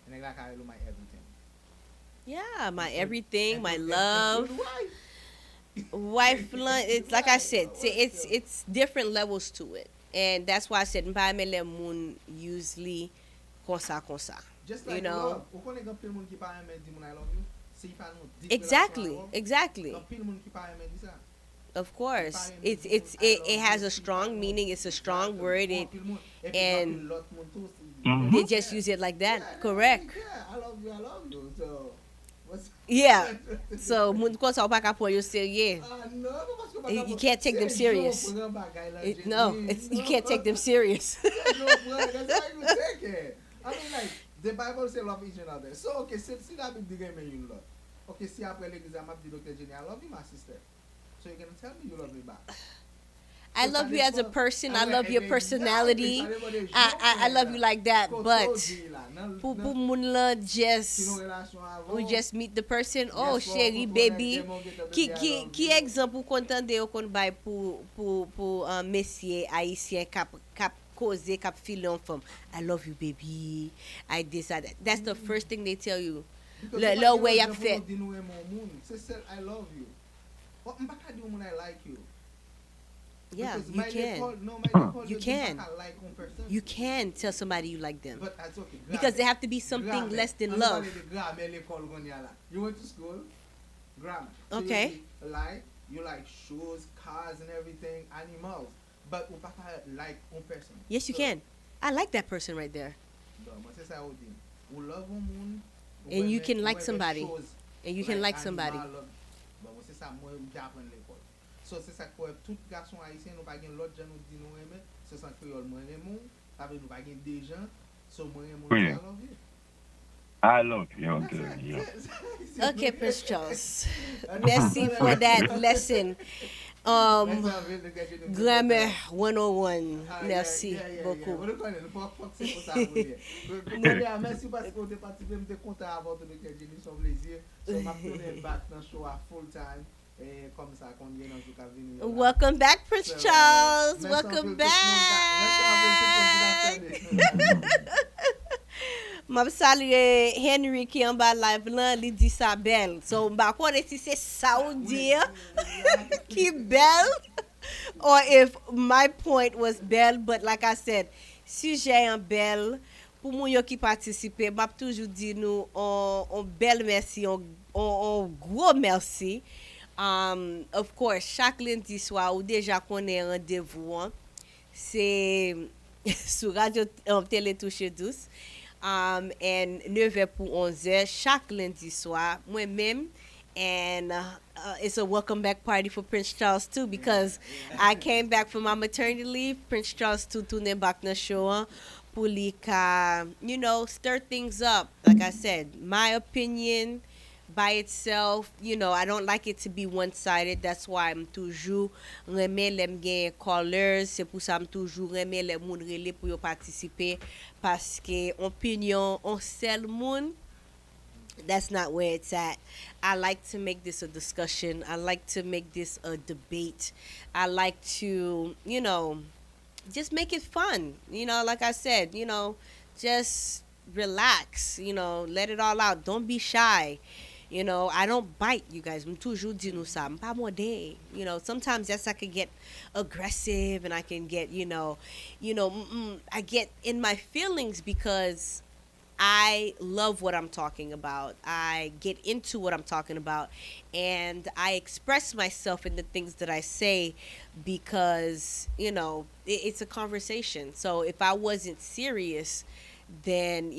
And I like I love my everything. Yeah, my everything, my love. Wife, it's like I said, it's different levels to it. And that's why I said, m'pa le moun usually konsa. Just like love. Ou konen gan pil moun ki pa eme di moun I love you? Se y pa nou di Exactly. Gan pil moun ki pa eme di sa. Of course. It has a strong meaning, it's a strong word, and they just use it like that. Correct. Yeah, I love you. So yeah. So moun konsa ou pa ka po yo serious. You can't take them serious. You can't take them serious. That's how you take it. I mean, like, the Bible says love each other. So, okay, see that big game you love. Okay, see après l'église, I'm up to Dr. Jenny. I love you, my sister. So you're going to tell me you love me back. I love you as a person. I love your personality. I love you like that. But pour moun la we just meet the person. Oh, chérie, baby. Qui exemple ou kontande ou kon bay pour messieurs haïtien cap cause cap feel en femme. I love you, baby. I this that. That's the first thing they tell you. Le way you fait. I love you. I like you. Yeah, Because you my can. default, no, my default, You is can. not like one person. You can tell somebody you like them. But that's okay. Because there have to be something less than love. You went to school, grammar. So Okay. You like shoes, cars, and everything, animals. But you can't like one person. Yes, you can. I like that person right there. And you can like somebody. And you can like somebody. So c'est ça que tout garçon haïtien nous pas gain l'autre gens nous dit nous aimer, c'est ça créole moi aime, ça veut nous pas gain des gens, so moi aime Oui. I love you. I love you. Okay, yeah. Okay, Prince Charles. Merci for that lesson. Grammar 101. Merci beaucoup. Merci parce que vous participé, je suis content d'avoir tout le Jenny, son plaisir. So m'a tourner back dans show à full time. Comme ça qu'on vient dans tout cas venir. Welcome back, Prince Charles. Welcome back. M'a salué Henry qui en bas live là, il dit ça belle. So m'a connait si c'est Saoudien qui belle or if my point was belle, but like I said, sujet en belle pour moun yo qui participer, m'a toujours dit nous on belle merci, on gros merci. Of course, chaque lundi soir ou déjà connaît rendez-vous, hein, c'est sur Radio Télé Touche Douce. And 9h pour 11h chaque lundi soir, moi-même. And it's a welcome back party for Prince Charles too, because I came back from my maternity leave. Prince Charles too tourne back na show pour li ka, you know, stir things up. Like I said, my opinion by itself, you know, I don't like it to be one-sided. That's why I'm toujours remè lèm gen callers. C'est pour ça I'm toujours remè lèm moun relè pour yo participer. Parce que opinion, on seul moun, that's not where it's at. I like to make this a discussion. I like to make this a debate. I like to, you know, just make it fun. You know, like I said, you know, just relax. You know, let it all out. Don't be shy. You know, I don't bite, you guys. I'm toujours dit nous ça. Pas more day. You know, sometimes yes, I can get aggressive and I can get, I get in my feelings because I love what I'm talking about. I get into what I'm talking about, and I express myself in the things that I say because, you know, it's a conversation. So if I wasn't serious, then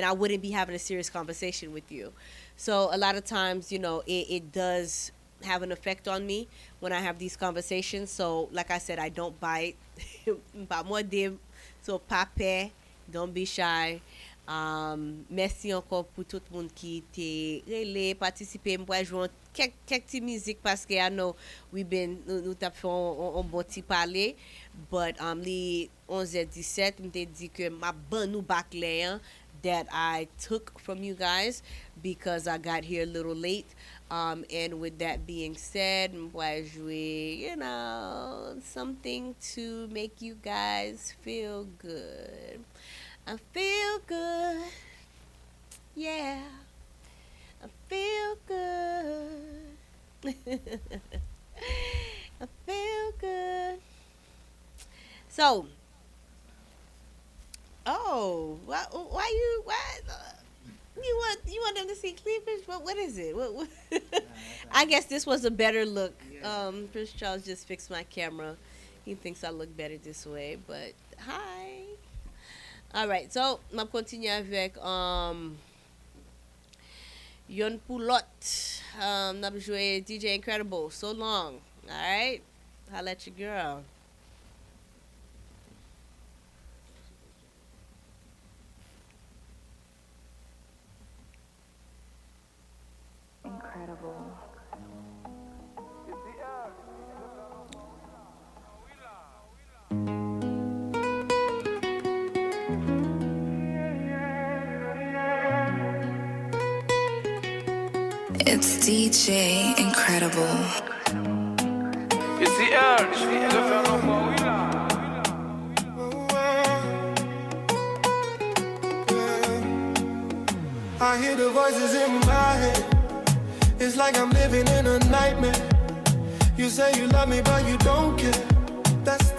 I wouldn't be having a serious conversation with you. So a lot of times, you know, it does have an effect on me when I have these conversations. So like I said, I don't bite. So pape, don't be shy. Merci encore pour tout le monde qui était relé, participé, moi jouer quelques petites musiques parce que I know nous t'a fait un bon petit parler, but les 11h17 m'te dit que ma ban nous baclé that I took from you guys because I got here a little late. And with that being said, m'voy jouer, you know, something to make you guys feel good. I feel good. Yeah. I feel good. I feel good. So, you want them to see cleavage? What is it? What? I guess this was a better look. Prince Charles just fixed my camera. He thinks I look better this way, but hi. All right, so m'a continue avec Yon Poulot. N'a joué DJ Incredible. So long. All right, holla at your girl. Incredible. It's DJ Incredible. It's the urge. Le faire encore, oui là. I hear the voices in my head. It's like I'm living in a nightmare. You say you love me, but you don't care.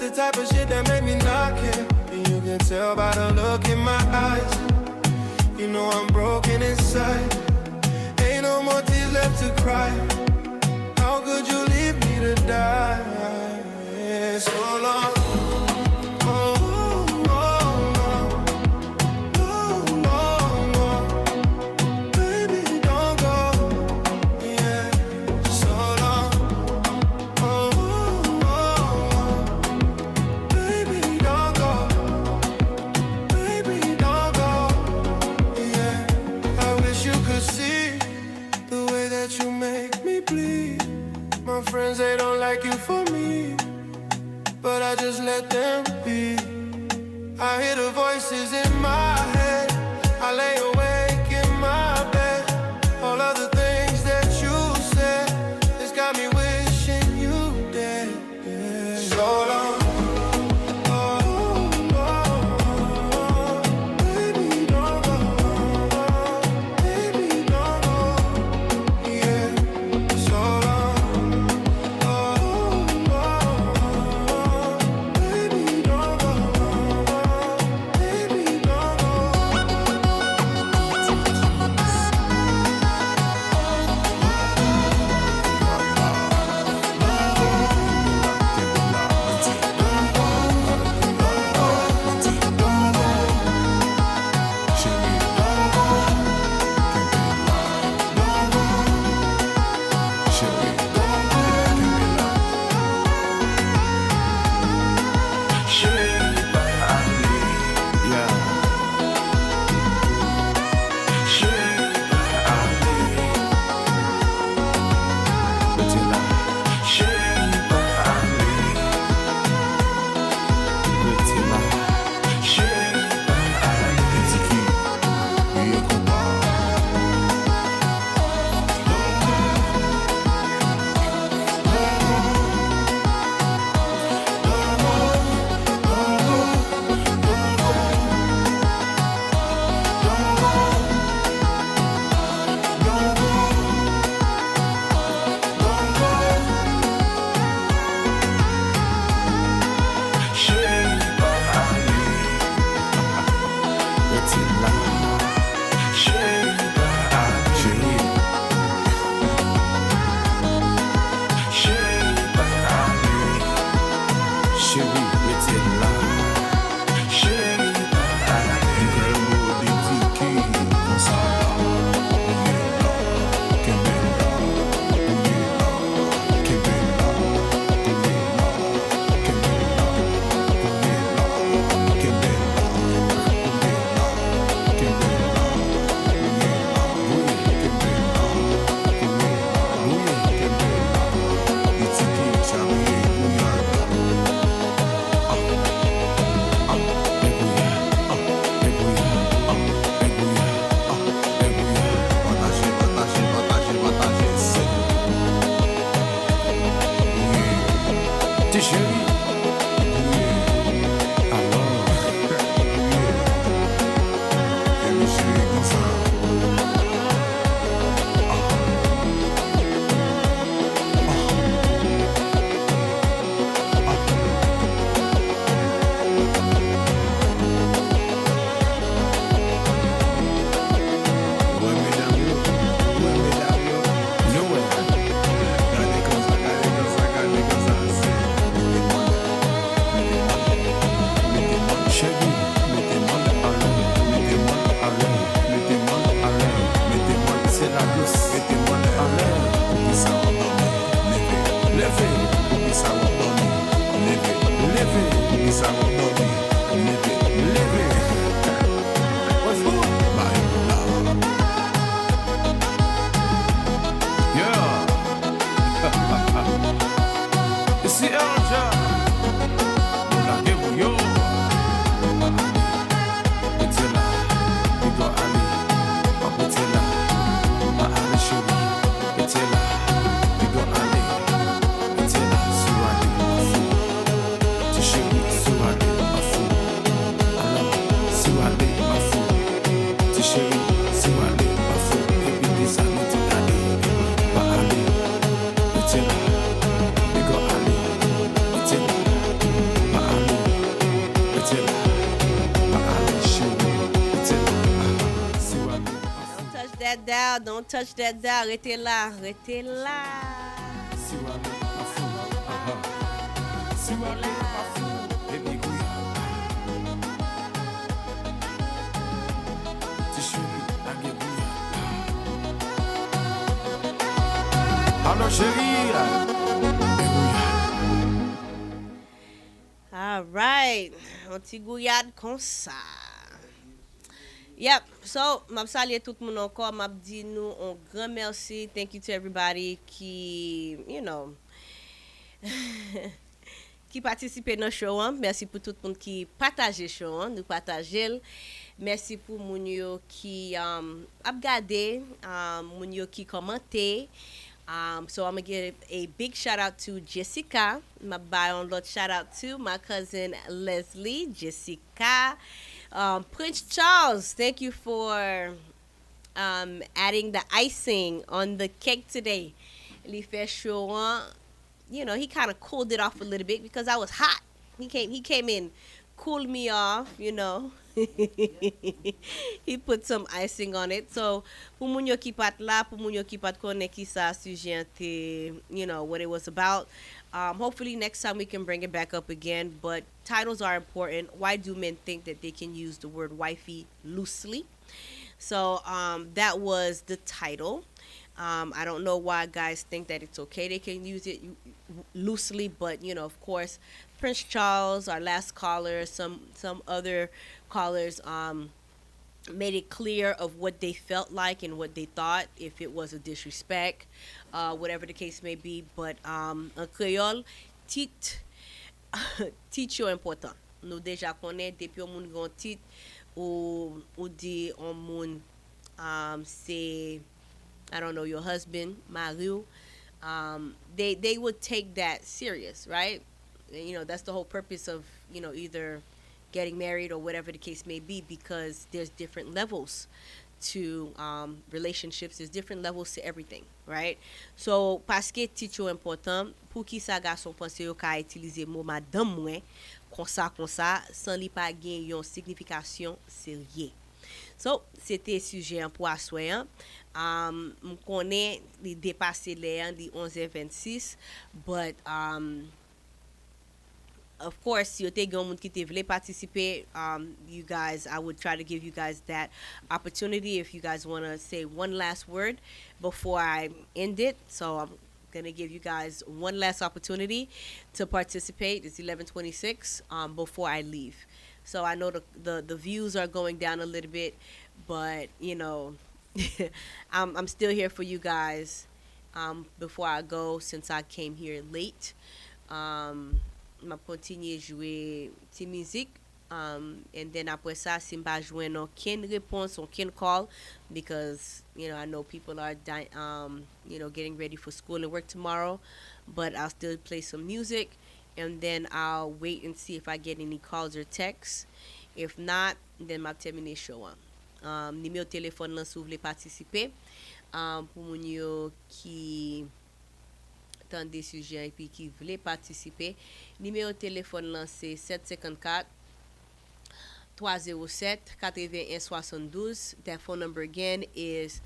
the type of shit that make me knock it. And you can tell by the look in my eyes. You know I'm broken inside. Ain't no more tears left to cry. How could you leave me to die? So long. My friends, they don't like you for me, but I just let them be. I hear the voices in my head. I lay awake in my bed. All of the things that you said, it's got me wishing you dead. So long. Suade, dial. Don't touch that dial. Rete là. Rete là. Alors chérie, All right. Un petit gouillade comme ça. Yep. So, m'a salué tout le monde encore. M'a dit nous un grand merci. Thank you to everybody qui, you know, qui participe dans le show. Hein. Merci pour tout le monde qui partage le show. Hein. Nous partageons. Merci pour moun yo qui a regardé, moun yo qui commenté. So I'm gonna give a big shout out to Jessica. My bio lot shout out to my cousin Leslie, Jessica, Prince Charles. Thank you for adding the icing on the cake today. Li fait chaud, you know, he kind of cooled it off a little bit because I was hot. He came in, cooled me off, you know. He put some icing on it. So, pour moun yo ki pat la, pour moun yo ki pat konnen ki sa sujet te, you know, what it was about. Hopefully next time we can bring it back up again. But titles are important. Why do men think that they can use the word wifey loosely? So, that was the title. I don't know why guys think that it's okay they can use it loosely, but you know, of course, Prince Charles, our last caller, some other callers made it clear of what they felt like and what they thought, if it was a disrespect, whatever the case may be. But en créole, tit yo important. Nous déjà connaît depuis on moun gon tit ou di on moun c'est, I don't know, your husband, Mario, they would take that serious, right? You know, that's the whole purpose of, you know, either getting married or whatever the case may be, because there's different levels to relationships, there's different levels to everything, right? So, parce que ticho important, pour qui sa garçon pense yo ka utiliser mot madame mwen, kon sa, sans li pa gen yon signification sérieux. So, c'était sujet pour assoyer. M connais li dépasser les li 11h26, but of course, you take moun ki te vle participer, you guys, I would try to give you guys that opportunity if you guys want to say one last word before I end it. So I'm going to give you guys one last opportunity to participate. It's 11:26 before I leave. So I know the views are going down a little bit, but you know, I'm still here for you guys before I go, since I came here late. M'a continuer jouer ti musique, and then après ça, si m'pa joindre aucune réponse, aucune call, because you know I know people are you know, getting ready for school and work tomorrow, but I'll still play some music, and then I'll wait and see if I get any calls or texts. If not, then m'a terminer show. Numéro téléphone là si vous voulez participer, pour moun yo qui tant des sujets et puis qui voulaient participer. Numéro de téléphone là c'est 754 307 81 72. That phone number again is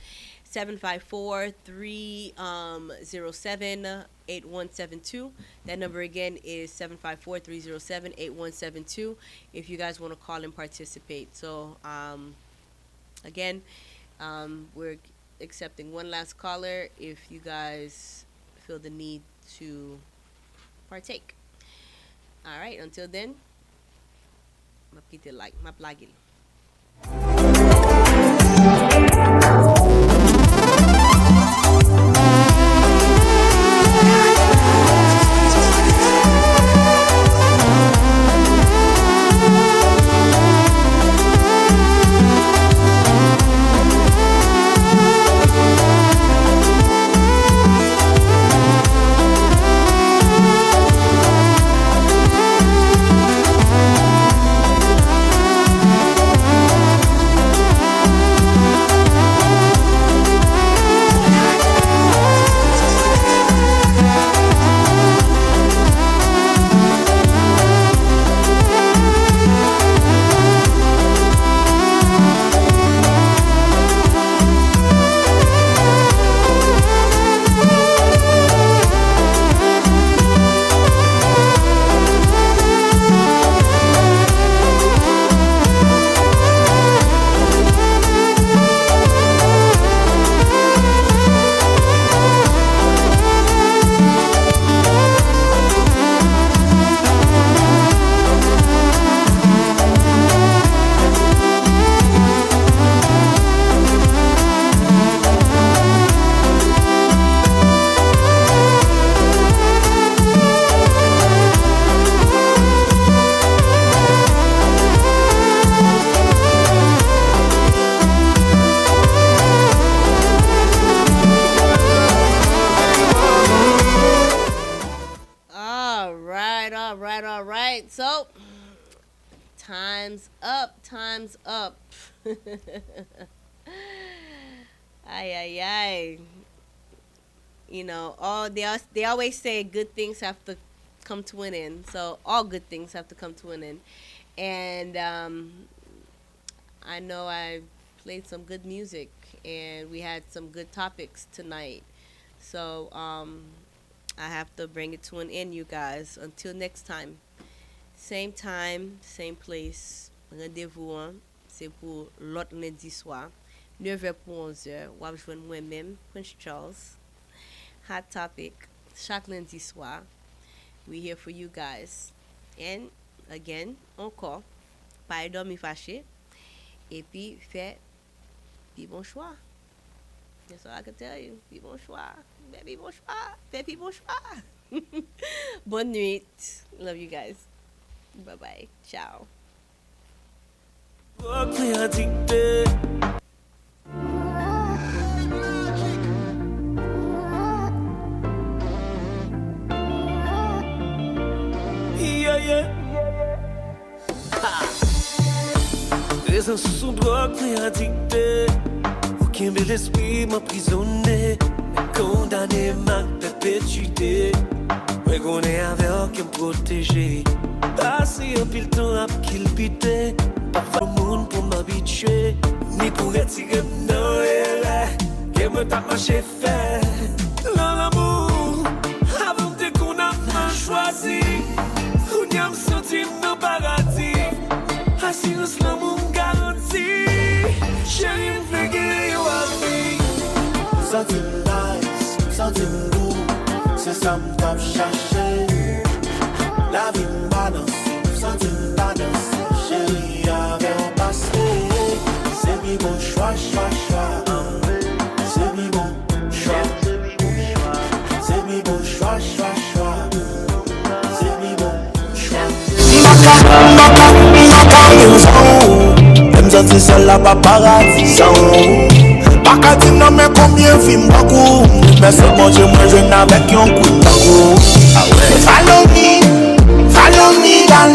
754-307-8172. That number again is 754-307-8172 if you guys want to call and participate. So again, we're accepting one last caller if you guys feel the need to partake. All right, until then, ma pite like, ma plagil. So time's up. Ay. You know, they always say good things have to come to an end. So all good things have to come to an end. And I know I played some good music and we had some good topics tonight. So I have to bring it to an end, you guys. Until next time, same place. Rendez-vous, hein? C'est pour l'autre lundi soir. 9h pour 11h. Ou à joindre moi-même, Prince Charles. Hot topic. Chaque lundi soir. We here for you guys. And again, encore. Pas dormir fâché. Et puis, fait bon choix. That's all I can tell you. Bon choix. Baby, bon choix. Baby, bon choix. Bonne nuit. Love you guys. Bye-bye. Ciao. Raison sous son drogue, préaddicté. Aucun bel esprit m'emprisonné. Condamné, ma perpétuité. Mais qu'on est avec aucun protégé. Passé un pile temps à qu'il pité. Pas faire le monde pour m'habituer. Ni pour retirer non et là. Que me tape ma chef fait. Dans l'amour, avant de qu'on a choisi. On y a me senti dans le paradis. Assurance l'amour garanti. Chérie, me fait guérir à vie. Something nice, something new. C'est ça me tape chercher. La vie me balance, something balance. Chérie, avec un passé. C'est mi bon choix. C'est mi bon choix. C'est mi bon choix. C'est mi bon choix. Même si c'est la paparazzi. Pas qu'à dire non mais combien film beaucoup. Mais c'est bon Dieu moi je n'avais qu'un coup de tango. Follow me, gal.